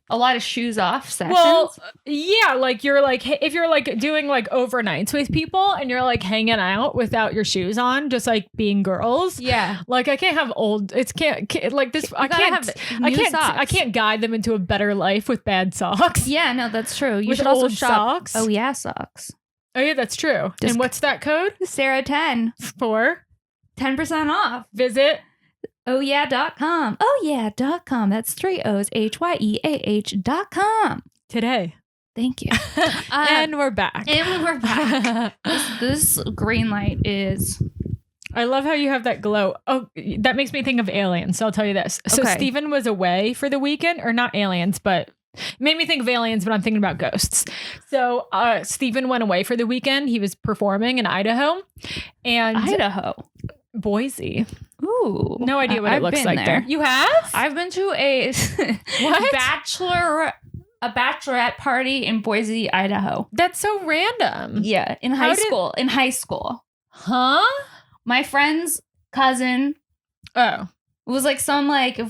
A lot of shoes off sessions? Well, yeah, like you're like, if you're like doing like overnights with people and you're like hanging out without your shoes on, just like being girls. Yeah. Like I can't have like this. I can't guide them into a better life with bad socks. Yeah, no, that's true. You with should also old shop. Socks. Oh yeah, socks. Oh yeah, that's true. And what's that code? Sarah 10 for 10% off. Visit ohyeah.com. ohyeah.com. That's 3 O's HYEAH.com. Today. Thank you. And we're back. This green light is... I love how you have that glow. Oh, that makes me think of aliens. So I'll tell you this. So Steven was away for the weekend, or not aliens, but it made me think of aliens, but I'm thinking about ghosts. So Steven went away for the weekend. He was performing in Idaho. And Boise. Ooh. No idea what it looks like there. You have? I've been to a bachelorette party in Boise, Idaho. That's so random. Yeah, in high school. In high school. Huh? My friend's cousin. Oh. It was like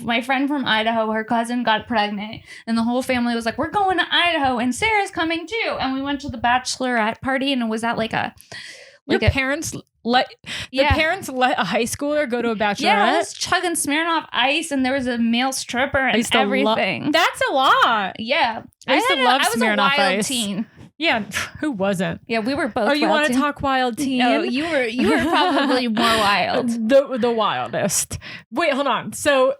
my friend from Idaho, her cousin got pregnant, and the whole family was like, we're going to Idaho, and Sarah's coming too. And we went to the bachelorette party, and it was at parents let a high schooler go to a bachelorette? Yeah, I was chugging Smirnoff Ice, and there was a male stripper and everything. That's a lot. Yeah. I used to love Smirnoff Ice. I was a wild teen. Yeah, who wasn't? Yeah, we were both. Oh, you want to talk wild teen? No, you were probably more wild. The wildest. Wait, hold on. So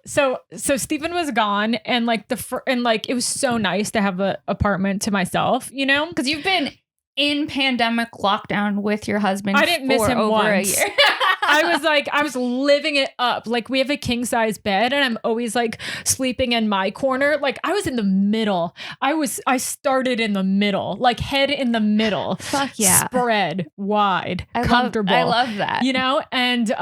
Steven was gone, and like it was so nice to have an apartment to myself, you know? Because you've been in pandemic lockdown with your husband. I didn't miss him over once. A year. I was living it up. Like we have a king size bed, and I'm always like sleeping in my corner. Like I was in the middle. I started in the middle, like head in the middle. Fuck yeah. Spread wide, comfortable. I love that. You know? And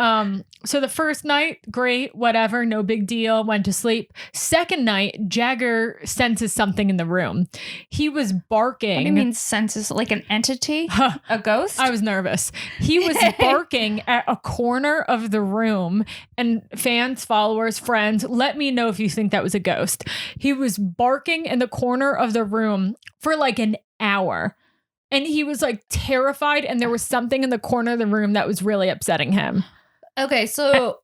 so the first night, great, whatever, no big deal, went to sleep. Second night, Jagger senses something in the room. He was barking. What do you mean senses? Like an an entity? A ghost? I was nervous. He was barking at a corner of the room, and fans, followers, friends, let me know if you think that was a ghost. He was barking in the corner of the room for like an hour. And he was like terrified, and there was something in the corner of the room that was really upsetting him. Okay, so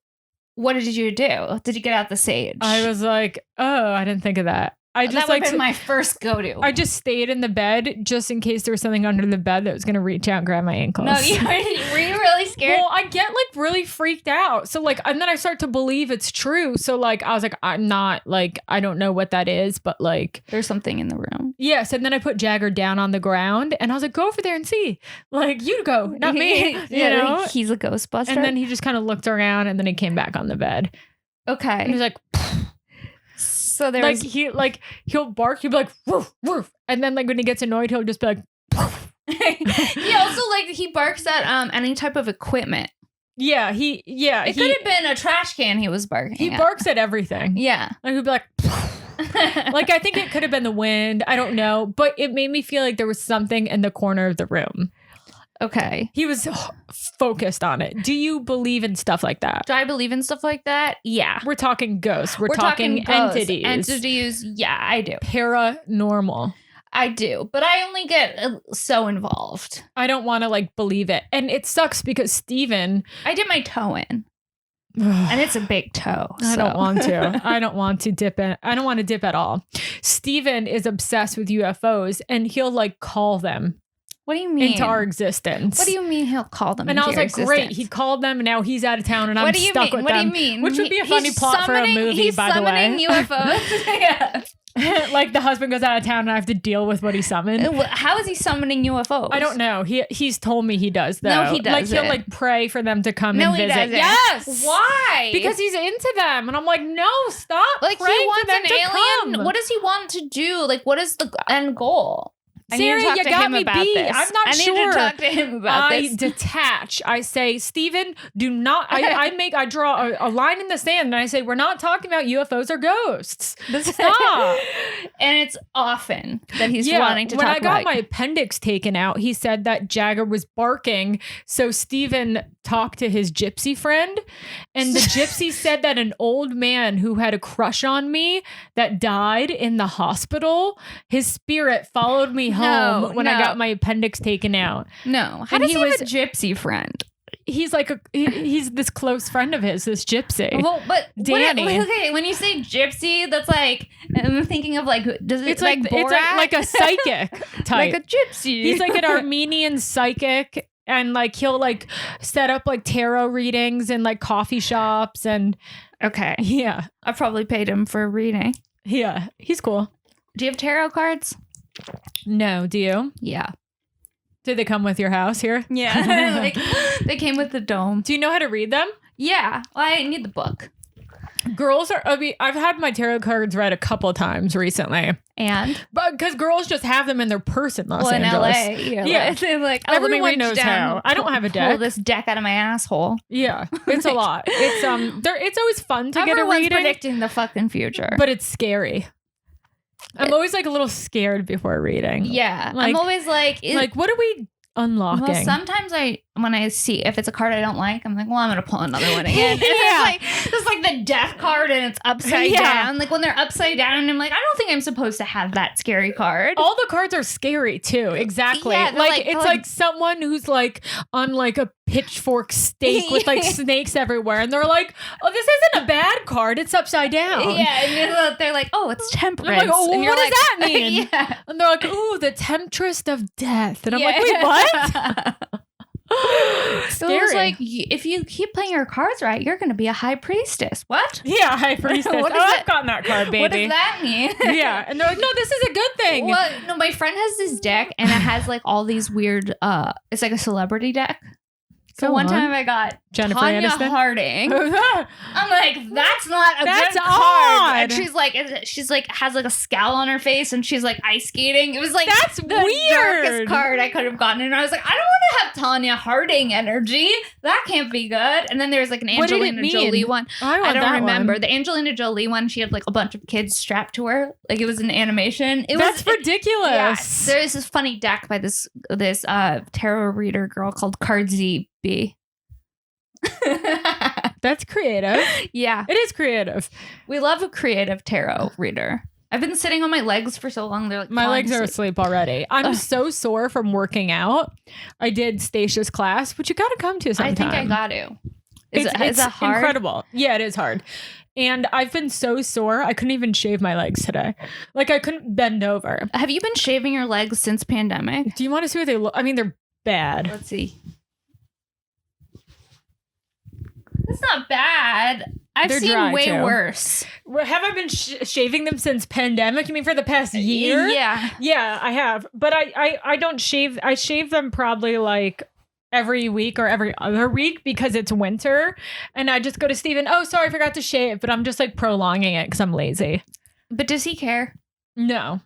what did you do? Did you get out the sage? I was like, oh, I didn't think of that. I just that would have been my first go-to. I just stayed in the bed just in case there was something under the bed that was going to reach out and grab my ankles. No, were you really scared? Well, I get like really freaked out. So like, and then I start to believe it's true. So like, I was like, I'm not like, I don't know what that is, but like. There's something in the room. Yes. And then I put Jagger down on the ground and I was like, go over there and see. Like, you go, not me. You know? Like he's a Ghostbuster. And then he just kind of looked around and then he came back on the bed. Okay. And he was like, so there's he'll bark, he'll be like, woof, woof. And then like when he gets annoyed, he'll just be like, he also like he barks at any type of equipment. Yeah, it could have been a trash can he was barking. He barks at everything. Yeah. Like he'd be like, like I think it could have been the wind. I don't know, but it made me feel like there was something in the corner of the room. Okay. He was focused on it. Do you believe in stuff like that? Do I believe in stuff like that? Yeah. We're talking ghosts. We're talking ghosts, entities. Entities. Yeah, I do. Paranormal. I do. But I only get so involved. I don't want to like believe it. And it sucks because Steven. I did my toe in. And it's a big toe. I don't want to. I don't want to dip in. I don't want to dip at all. Steven is obsessed with UFOs and he'll like call them. What do you mean? Into our existence. What do you mean he'll call them and into I was like, existence? great. He called them and now he's out of town and I'm stuck with them. What do you mean? Which would be a funny plot for a movie, by the way. He's summoning UFOs. Yeah. Like the husband goes out of town and I have to deal with what he summoned. How is he summoning UFOs? I don't know. He's told me he does though. No, he doesn't. Like he'll like pray for them to come no, and visit. He doesn't. Yes. Why? Because he's into them. And I'm like, no, stop. Like he wants an alien. Come. What does he want to do? Like what is the end goal? Sarah, you got me beat. I'm not sure. I need to talk to him about this. I detach. I say, Steven, do not. I draw a line in the sand and I say, we're not talking about UFOs or ghosts. Stop. And it's often that he's wanting to talk about. When I got my appendix taken out, he said that Jagger was barking. So Steven talked to his gypsy friend. And the gypsy said that an old man who had a crush on me that died in the hospital, his spirit followed me home when I got my appendix taken out. No. How does he have a gypsy friend? He's like he's this close friend of his, this gypsy. Well, but Danny. Okay, when you say gypsy, that's like I'm thinking of like it's like Borat? It's like a psychic type, like a gypsy. He's like an Armenian psychic, and like he'll like set up like tarot readings in like coffee shops and. Okay, yeah, I probably paid him for a reading. Yeah, he's cool. Do you have tarot cards? No, do you? Yeah. Did they come with your house here? Yeah. Like, they came with the dome. Do you know how to read them? Yeah. Well, I need the book. Girls are, I mean, I've had my tarot cards read a couple of times recently. But because girls just have them in their purse in Los Angeles. In LA. Yeah. They're like, everyone knows how. I don't have a deck. Pull this deck out of my asshole. Yeah. It's a lot. It's always fun to get a reading. Predicting the fucking future. But it's scary. I'm always like a little scared before reading. Yeah. Like, I'm always like, what are we unlocking? Well, sometimes when I see if it's a card I don't like, I'm like, well, I'm gonna pull another one again. It's like the death card and it's upside down. Like when they're upside down, I'm like, I don't think I'm supposed to have that scary card. All the cards are scary too. Exactly. Yeah, it's like someone who's like on like a pitchfork stake with like snakes everywhere, and they're like, oh, this isn't a bad card. It's upside down. Yeah, and they're like, oh, it's temperance. And I'm like, oh, and what does that mean? Yeah. And they're like, ooh, the temptress of death. And I'm like, wait, what? So it was like, if you keep playing your cards right, you're going to be a high priestess. What? Yeah, high priestess. I've gotten that card, baby. What does that mean? Yeah. And they're like, no, this is a good thing. Well, no, my friend has this deck and it has like all these weird, it's like a celebrity deck. So one time I got Jennifer Tanya Aniston? Harding. I'm like, that's not a That's good card. odd. And she's like, has like a scowl on her face, and she's like ice skating. It was like That's the weird. darkest card I could have gotten. And I was like, I don't want to have Tanya Harding energy. That can't be good. And then there was like an What did it Angelina mean? Jolie one. I I don't remember. One. The Angelina Jolie one, she had like a bunch of kids strapped to her. Like it was an animation. That's ridiculous. Yeah, there's this funny deck by this tarot reader girl called Cardzi B. That's creative. Yeah. It is creative. We love a creative tarot reader. I've been sitting on my legs for so long. They're like My legs are asleep already. I'm so sore from working out. I did Stacey's class, which you got to come to sometime. I think I got to. Is It's it hard? incredible. Yeah, it is hard. And I've been so sore. I couldn't even shave my legs today. Like I couldn't bend over. Have you been shaving your legs since pandemic? Do you want to see what they look? I mean, they're bad. Let's see. That's not bad. I've They're seen dry, way too. worse. Have I been shaving them since pandemic? You mean for the past year? Yeah. Yeah, I have. But I don't shave. I shave them probably like every week or every other week because it's winter. And I just go to Steven, oh, sorry, I forgot to shave. But I'm just like prolonging it because I'm lazy. But does he care? No.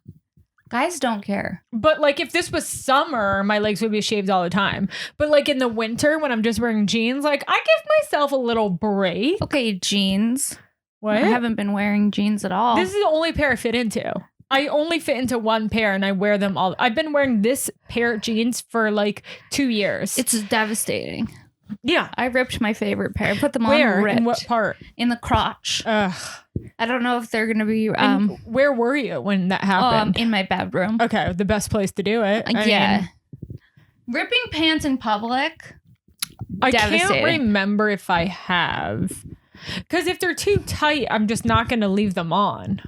Guys don't care. But like if this was summer, my legs would be shaved all the time. But like in the winter when I'm just wearing jeans, like I give myself a little break. Okay, jeans. What? I haven't been wearing jeans at all. This is the only pair I fit into. I only fit into one pair and I wear them all. I've been wearing this pair of jeans for like 2 years. It's devastating. Yeah. I ripped my favorite pair. I put them Where? on ripped. In what part? In the crotch. Ugh. I don't know if they're going to be And where were you when that happened? in my bedroom. Okay, the best place to do it. I yeah. mean, Ripping pants in public. I can't Devastating. remember if I have. Because if they're too tight, I'm just not going to leave them on.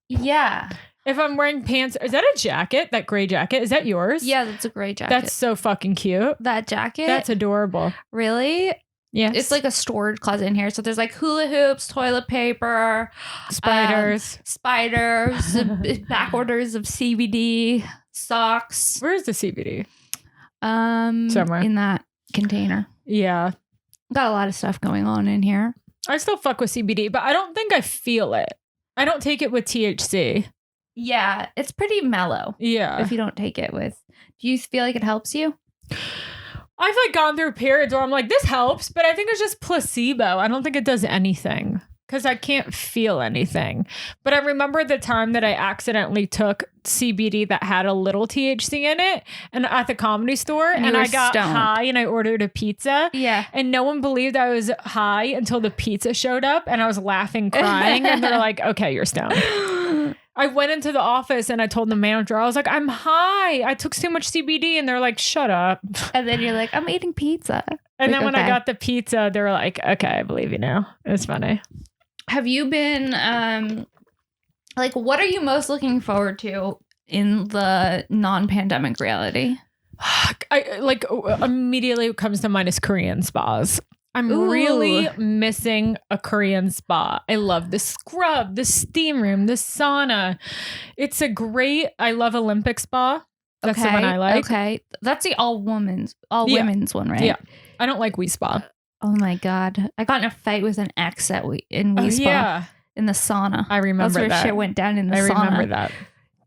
Yeah. If I'm wearing pants, is that a jacket? That gray jacket? Is that yours? Yeah, that's a great jacket. That's so fucking cute. that jacket. That's adorable. Really? Yes. It's like a storage closet in here. So there's like hula hoops, toilet paper, spiders, back orders of CBD, socks. Where's the CBD? Somewhere in that container. Yeah. Got a lot of stuff going on in here. I still fuck with CBD, but I don't think I feel it. I don't take it with THC. Yeah, it's pretty mellow. Yeah. If you don't take it with. Do you feel like it helps you? I've like gone through periods where I'm like, this helps, but I think it's just placebo. I don't think it does anything because I can't feel anything. But I remember the time that I accidentally took CBD that had a little THC in it and at the Comedy Store and I got high and I ordered a pizza. Yeah. And no one believed I was high until the pizza showed up and I was laughing, crying. And they're like, okay, you're stoned. I went into the office and I told the manager, I was like, I'm high. I took too much CBD. And they're like, shut up. And then you're like, I'm eating pizza. And then when I got the pizza, they were like, okay, I believe you now. It was funny. Have you been, like, what are you most looking forward to in the non-pandemic reality? I like immediately what comes to mind is Korean spas. I'm really missing a Korean spa. I love the scrub, the steam room, the sauna. It's a great, I love Olympic spa. That's the one I like. Okay. That's the all women's one, right? Yeah. I don't like We Spa. Oh my God. I got in a fight with an ex in We Spa. Yeah. In the sauna. I remember That's where shit went down in the sauna. I remember that.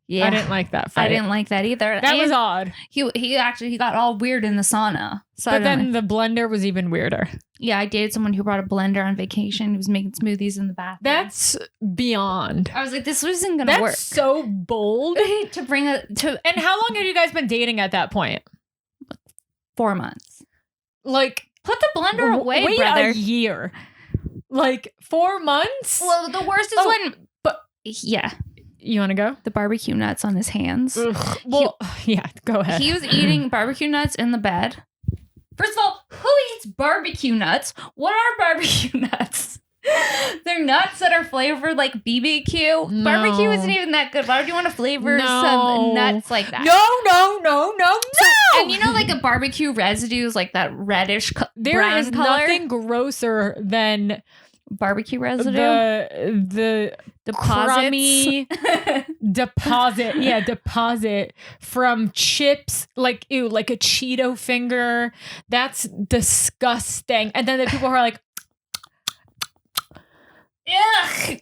Yeah. I didn't like that fight. I didn't like that either. That was odd. He got all weird in the sauna. So but then the blender was even weirder. Yeah, I dated someone who brought a blender on vacation. He was making smoothies in the bathroom. That's beyond. I was like, this isn't going to work. That's so bold. to bring And how long had you guys been dating at that point? 4 months. Like, put the blender away, wait brother. a year. Like 4 months? Well, the worst is when... But yeah. You want to go? The barbecue nuts on his hands. Ugh. Well, yeah, go ahead. He was eating barbecue nuts in the bed. First of all, who eats barbecue nuts? What are barbecue nuts? They're nuts that are flavored like BBQ. No. Barbecue isn't even that good. Why would you want to flavor some nuts like that? No. And you know, like a barbecue residue is like that reddish There brown is color. nothing grosser than barbecue residue. The crummy deposit from chips, like ew, like a Cheeto finger. That's disgusting. And then the people who are like, ugh.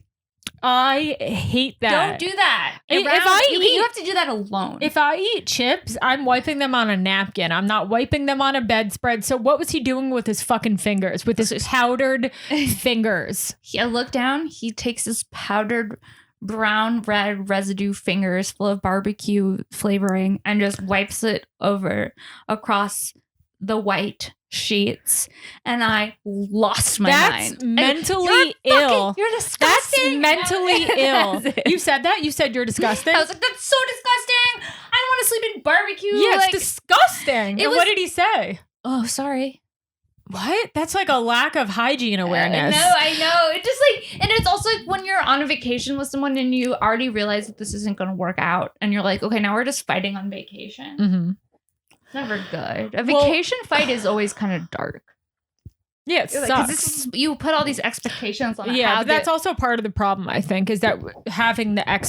I hate that. Don't do that. You have to do that alone. If I eat chips, I'm wiping them on a napkin. I'm not wiping them on a bedspread. So what was he doing with his fucking fingers? With his powdered fingers? I look down. He takes his powdered brown red residue fingers full of barbecue flavoring and just wipes it over across the white sheets, and I lost my mind. That's mentally ill. You're disgusting. That's mentally ill. You said that? You said you're disgusting? I was like, that's so disgusting. I don't want to sleep in barbecue. Yeah, like, it's disgusting. And what did he say? Oh, sorry. What? That's like a lack of hygiene awareness. No, I know. It just like, and it's also like when you're on a vacation with someone and you already realize that this isn't going to work out, and you're like, okay, now we're just fighting on vacation. Mm-hmm. It's never good. A vacation fight is always kind of dark. Yeah, it sucks. You put all these expectations on it. Yeah, but that's also part of the problem, I think, is that having the I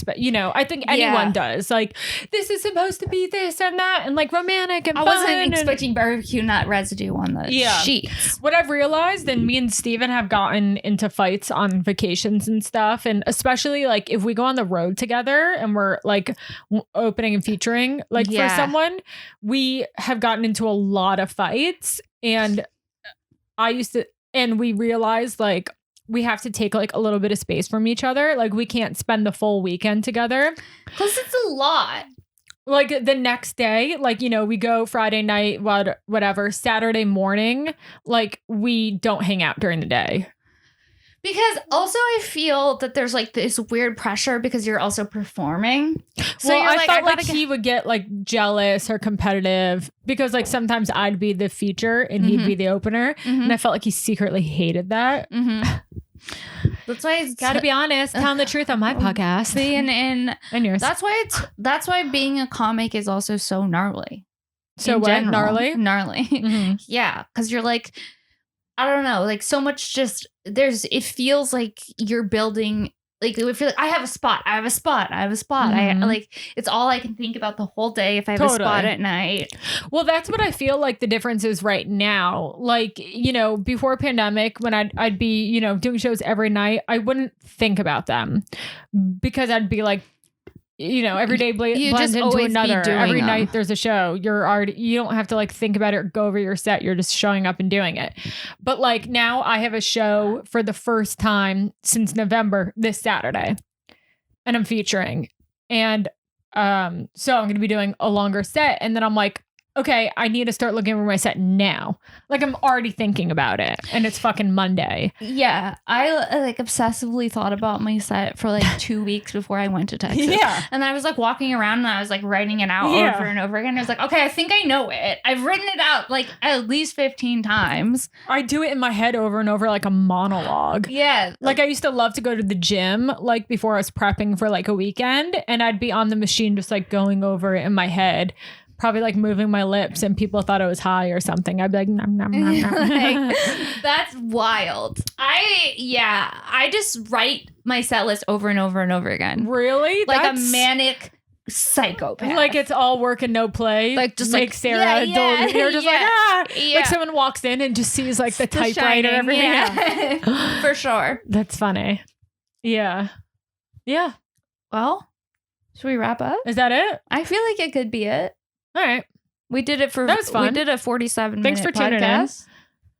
think anyone does. Like, this is supposed to be this and that, and like romantic and fun. I wasn't expecting barbecue nut residue on the sheets. What I've realized, and me and Steven have gotten into fights on vacations and stuff, and especially like if we go on the road together and we're like opening and featuring like for someone, we have gotten into a lot of fights. And we realized like we have to take like a little bit of space from each other. Like we can't spend the full weekend together. Because it's a lot. Like the next day, like, we go Friday night, whatever, Saturday morning, like we don't hang out during the day. Because also I feel that there's like this weird pressure because you're also performing. So I felt like he would get like jealous or competitive because like sometimes I'd be the feature and he'd be the opener. Mm-hmm. And I felt like he secretly hated that. Mm-hmm. That's why it's gotta be honest, telling the truth on my podcast. See, and yours. That's why being a comic is also so gnarly. So what? Gnarly? Gnarly. Mm-hmm. Yeah. Because you're like, I don't know, like so much just it feels like you're building, like it would feel like I have a spot. Mm-hmm. I like, it's all I can think about the whole day if I have a spot at night. Well, that's what I feel like the difference is right now. Like, before pandemic, when I'd be, doing shows every night, I wouldn't think about them because I'd be like, every day blends into another. Every night there's a show. You don't have to like think about it or go over your set. You're just showing up and doing it. But like now I have a show for the first time since November this Saturday and I'm featuring. And so I'm going to be doing a longer set. And then I'm like, okay, I need to start looking over my set now. Like I'm already thinking about it and it's fucking Monday. Yeah. I like obsessively thought about my set for like 2 weeks before I went to Texas. Yeah. And I was like walking around and I was like writing it out over and over again. I was like, okay, I think I know it. I've written it out like at least 15 times. I do it in my head over and over like a monologue. Yeah. Like I used to love to go to the gym like before I was prepping for like a weekend and I'd be on the machine just like going over it in my head. Probably like moving my lips and people thought I was high or something. I'd be like, nom, nom, nom, nom. Like, that's wild. I just write my set list over and over and over again. Really? Like a manic psychopath. Like it's all work and no play. Like just like Sarah. You're just like, like someone walks in and just sees like the typewriter everything. Yeah. For sure. That's funny. Yeah. Yeah. Well, should we wrap up? Is that it? I feel like it could be it. All right. We did it for that was fun. We did a 47 Thanks minute for tuning podcast. in.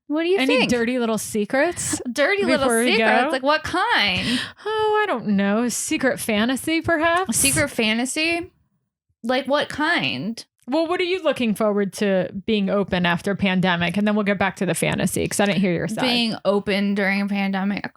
What do you think? Any dirty little secrets? Dirty little secrets? Like what kind? Oh, I don't know. Secret fantasy, perhaps? Secret fantasy? Like what kind? Well, what are you looking forward to being open after pandemic? And then we'll get back to the fantasy because I didn't hear your side. Being open during a pandemic.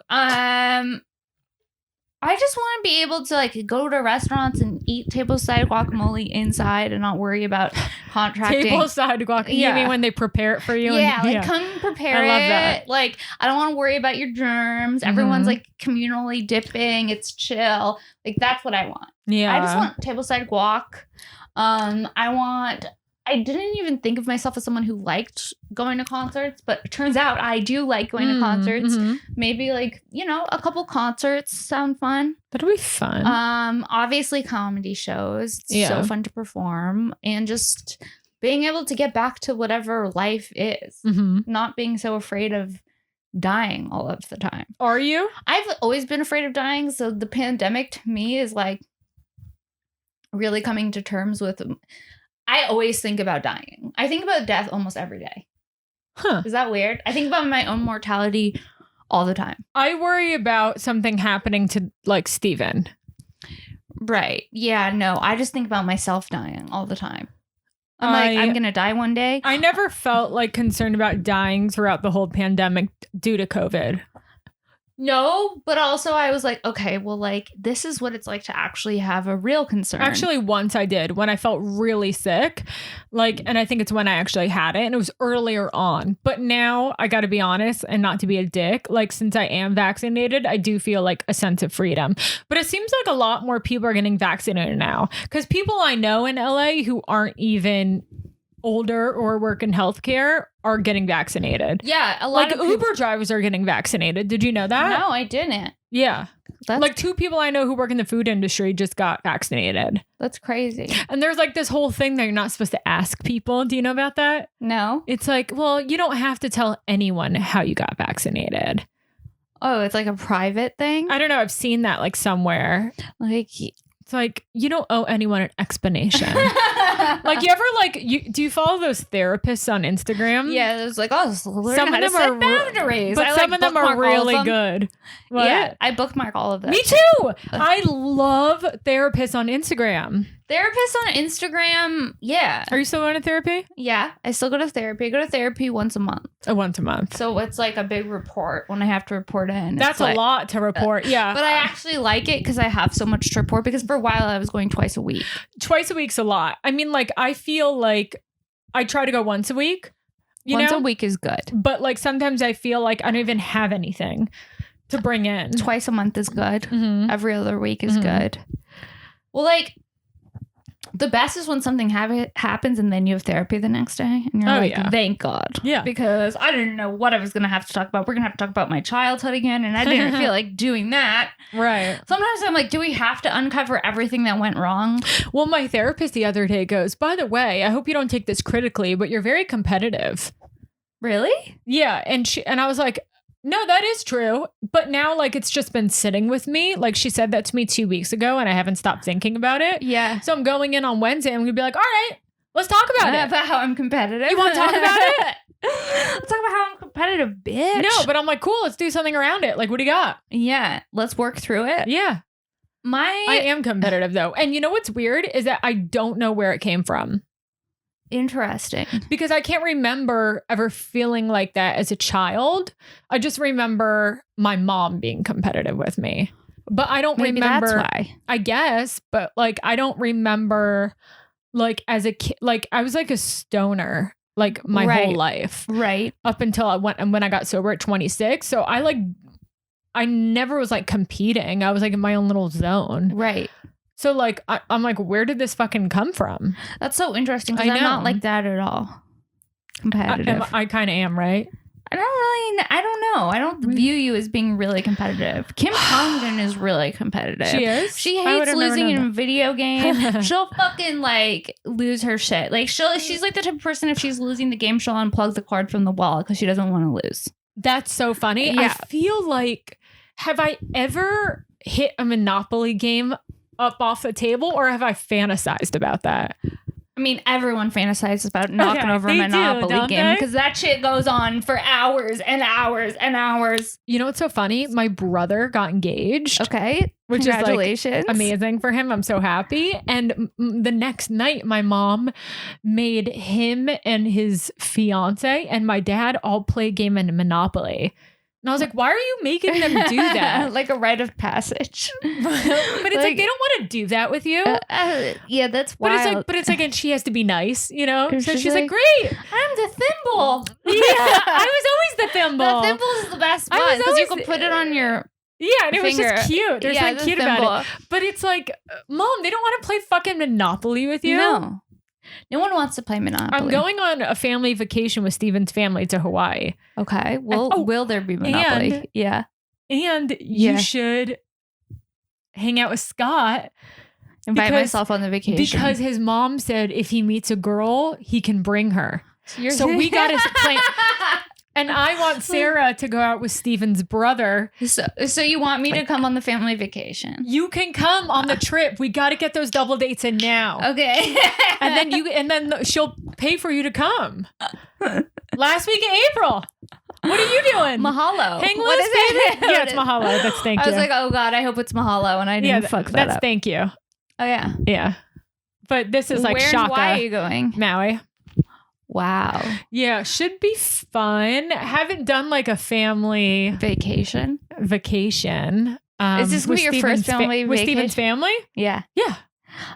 I just want to be able to like go to restaurants and eat tableside guacamole inside and not worry about contracting. Tableside guacamole? Yeah. You mean when they prepare it for you? Yeah, come prepare it. I love that. Like, I don't want to worry about your germs. Mm-hmm. Everyone's like communally dipping. It's chill. Like, that's what I want. Yeah. I just want tableside guac. I want I didn't even think of myself as someone who liked going to concerts, but it turns out I do like going to concerts. Maybe like, you know, a couple concerts sound fun. That'll be fun. Obviously comedy shows. It's so fun to perform, and just being able to get back to whatever life is. Not being so afraid of dying all of the time. Are you? I've always been afraid of dying, so the pandemic to me is like really coming to terms with. I always think about dying. I think about death almost every day. Is that weird? I think about my own mortality all the time. I worry about something happening to like Steven. Right. Yeah, no, I just think about myself dying all the time. I'm like, I'm going to die one day. I never felt like concerned about dying throughout the whole pandemic due to COVID. No, but also I was like, okay, well, like, this is what it's like to actually have a real concern. Actually, once I did, when I felt really sick, like, and I think it's when I actually had it, and it was earlier on. But now, I got to be honest, and not to be a dick, like, since I am vaccinated, I do feel like a sense of freedom. But it seems like a lot more people are getting vaccinated now. Because people I know in LA who aren't even older or work in healthcare are getting vaccinated. Yeah, a lot like of Uber drivers are getting vaccinated. Did you know that? No, I didn't. Yeah. Like 2 people I know who work in the food industry just got vaccinated. That's crazy. And there's like this whole thing that you're not supposed to ask people. Do you know about that? No. It's like, well, you don't have to tell anyone how you got vaccinated. Oh, it's like a private thing? I don't know. I've seen that like somewhere. Like, it's like, you don't owe anyone an explanation. Like, you ever like, do you follow those therapists on Instagram? Yeah, it was like, oh, some of them are boundaries. But some of them are really good. What? Yeah, I bookmark all of them. Me too. I love therapists on Instagram. Therapists on Instagram, yeah. Are you still going to therapy? Yeah, I still go to therapy. I go to therapy once a month. Once a month. So it's like a big report when I have to report in. That's a lot to report, yeah. But I actually like it because I have so much to report, because for a while I was going twice a week. Twice a week's a lot. I mean, like, I feel like I try to go once a week. Once a week is good. But like sometimes I feel like I don't even have anything to bring in. Twice a month is good. Every other week is good. Well, like, the best is when something happens and then you have therapy the next day. And you're thank God. Yeah. Because I didn't know what I was going to have to talk about. We're going to have to talk about my childhood again. And I didn't feel like doing that. Right. Sometimes I'm like, do we have to uncover everything that went wrong? Well, my therapist the other day goes, by the way, I hope you don't take this critically, but you're very competitive. Really? Yeah. And I was like, no, that is true. But now, like, it's just been sitting with me. Like, she said that to me 2 weeks ago, and I haven't stopped thinking about it. Yeah. So I'm going in on Wednesday, and I'm going to be like, all right, let's talk about it. About how I'm competitive. You want to talk about it? Let's talk about how I'm competitive, bitch. No, but I'm like, cool, let's do something around it. Like, what do you got? Yeah. Let's work through it. Yeah. I am competitive, though. And you know what's weird is that I don't know where it came from. Interesting. Because I can't remember ever feeling like that as a child. I just remember my mom being competitive with me. But I don't remember. That's why. I guess. But like, I don't remember like as a kid, like I was like a stoner like my whole life. Right. Up until when I got sober at 26. So I never was like competing. I was like in my own little zone. Right. So like, I'm like, where did this fucking come from? That's so interesting, because I'm not like that at all. Competitive. I kind of am, right? I don't know. I don't view you as being really competitive. Kim Congdon is really competitive. She is? She hates losing in a video game. She'll fucking like lose her shit. Like she's like the type of person, if she's losing the game, she'll unplug the cord from the wall because she doesn't want to lose. That's so funny. Yeah. I feel like, have I ever hit a Monopoly game up off the table, or have I fantasized about that? I mean, everyone fantasizes about knocking over a Monopoly game, because that shit goes on for hours and hours and hours. You know what's so funny? My brother got engaged. Okay. Which Congratulations. is like amazing for him. I'm so happy. And the next night, my mom made him and his fiance and my dad all play a game in Monopoly. And I was like, why are you making them do that? Like a rite of passage. But it's like they don't want to do that with you. Yeah, that's wild. But it's like, and she has to be nice, you know? So she's like, great. I'm the thimble. Yeah, I was always the thimble. The thimble is the best one, because you can put it on your and it was just cute. There's something cute about it. But it's like, Mom, they don't want to play fucking Monopoly with you. No. No one wants to play Monopoly. I'm going on a family vacation with Steven's family to Hawaii. Okay. Will there be Monopoly? And you should hang out with Scott. Invite myself on the vacation. Because his mom said if he meets a girl, he can bring her. So we got to plan. And I want Sarah to go out with Steven's brother. So you want me to come on the family vacation? You can come on the trip. We got to get those double dates in now. Okay. and then she'll pay for you to come. Last week in April. What are you doing? Mahalo. Hang loose, baby. Yeah, it's mahalo. That's thank you. I was like, oh God, I hope it's mahalo, and I didn't fuck that that's up. Thank you. Oh yeah. Yeah. But this is like Shaka. Why are you going? Maui. Wow. Yeah, should be fun. Haven't done like a family vacation. Is this gonna be your first family vacation? With Steven's family? Yeah. Yeah.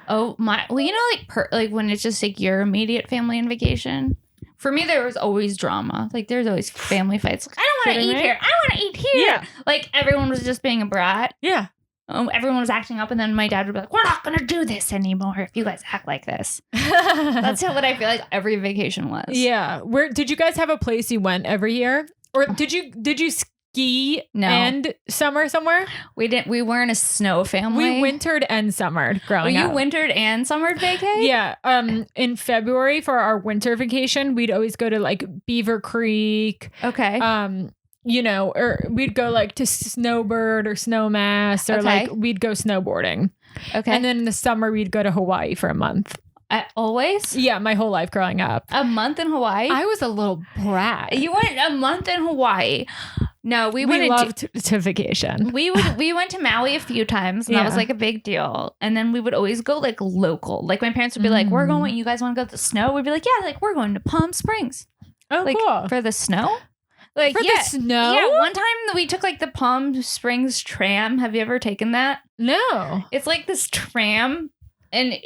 Oh my. Well, you know, like when it's just like your immediate family on vacation. For me, there was always drama. Like there's always family fights. Like, I don't want to eat here. I want to eat here. Yeah. Like everyone was just being a brat. Yeah. Everyone was acting up, and then my dad would be like, "We're not gonna do this anymore if you guys act like this." That's what I feel like every vacation was. Yeah. Where did you guys have a place you went every year, or did you ski and summer somewhere? We didn't. We weren't a snow family. We wintered and summered growing up. You wintered and summered vacay? Yeah. In February for our winter vacation, we'd always go to like Beaver Creek. Okay. You know, or we'd go like to Snowbird or Snowmass, or like we'd go snowboarding. Okay. And then in the summer, we'd go to Hawaii for a month. Always? Yeah, my whole life growing up. A month in Hawaii? I was a little brat. You went a month in Hawaii. No, we loved to vacation. We went to Maui a few times, and that was like a big deal. And then we would always go like local. Like my parents would be like, "We're going. You guys want to go to the snow?" We'd be like, "Yeah, like we're going to Palm Springs." Oh, like, cool. For the snow? Like for the snow? Yeah, one time we took like the Palm Springs tram. Have you ever taken that? No. It's like this tram, and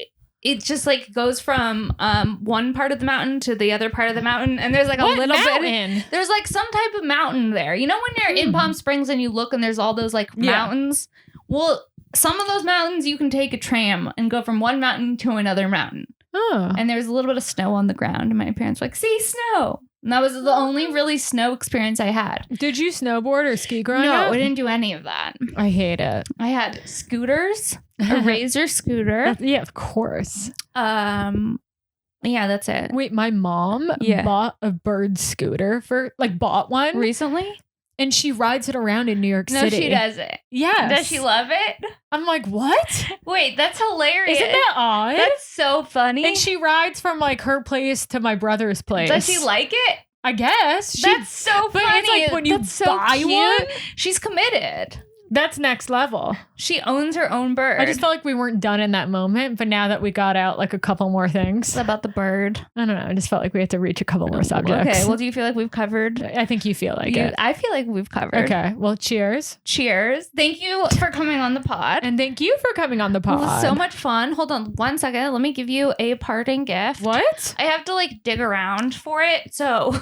it just like goes from one part of the mountain to the other part of the mountain, and there's like a little bit. There's like some type of mountain there. You know when you're in Palm Springs and you look and there's all those like mountains? Well, some of those mountains you can take a tram and go from one mountain to another mountain. Oh. And there's a little bit of snow on the ground, and my parents were like, "See, snow." And that was the only really snow experience I had. Did you snowboard or ski growing up? No, we didn't do any of that. I hate it. I had scooters, a Razor scooter. Yeah, of course. Yeah, that's it. Wait, my mom bought a bird scooter bought one recently, and she rides it around in New York City. No, she doesn't. Yes. Does she love it? I'm like, what? Wait, that's hilarious. Isn't that odd? That's so funny. And she rides from like her place to my brother's place. Does she like it? I guess. That's so funny. But it's like when you buy one, she's committed. That's next level. She owns her own bird. I just felt like we weren't done in that moment, but now that we got out like a couple more things. About the bird. I don't know. I just felt like we had to reach a couple more subjects. Okay. Well, do you feel like we've covered? I think you feel like it. I feel like we've covered. Okay. Well, cheers. Cheers. Thank you for coming on the pod. And thank you for coming on the pod. It was so much fun. Hold on 1 second. Let me give you a parting gift. What? I have to like dig around for it. So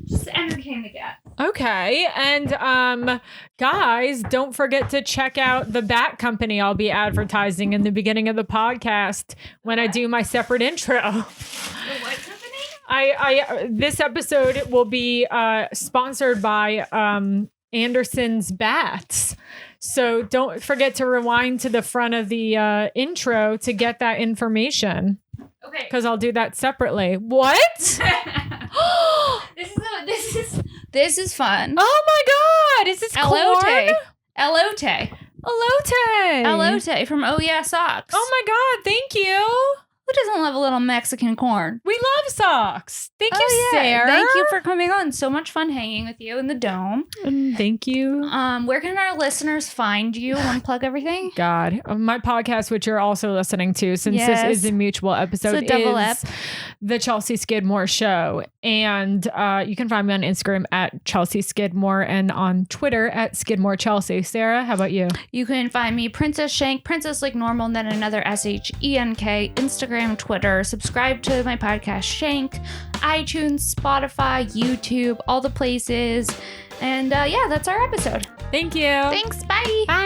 just entertain the guest. Okay. And guys, don't forget to check out the Bat Company I'll be advertising in the beginning of the podcast when I do my separate intro. The what company? I this episode will be sponsored by Anderson's Bats. So don't forget to rewind to the front of the intro to get that information. Okay. Because I'll do that separately. What? This is fun. Oh my God. Is this corn? Elote. Elote from Oh Yeah Socks. Oh my God. Thank you. Who doesn't love a little Mexican corn? We love socks. Thank you, Sarah. Thank you for coming on. So much fun hanging with you in the dome. Thank you. Where can our listeners find you? Want to plug everything? God, my podcast, which you're also listening to, since this is a mutual episode, it's a double ep. The Chelsea Skidmore Show. And you can find me on Instagram at Chelsea Skidmore and on Twitter at Skidmore Chelsea. Sarah, how about you? You can find me Princess Shank, Princess like normal, and then another SHENK, Instagram, Twitter. Subscribe to my podcast Shank, iTunes, Spotify, YouTube, all the places. And yeah, that's our episode. Thank you. Thanks. Bye. Bye.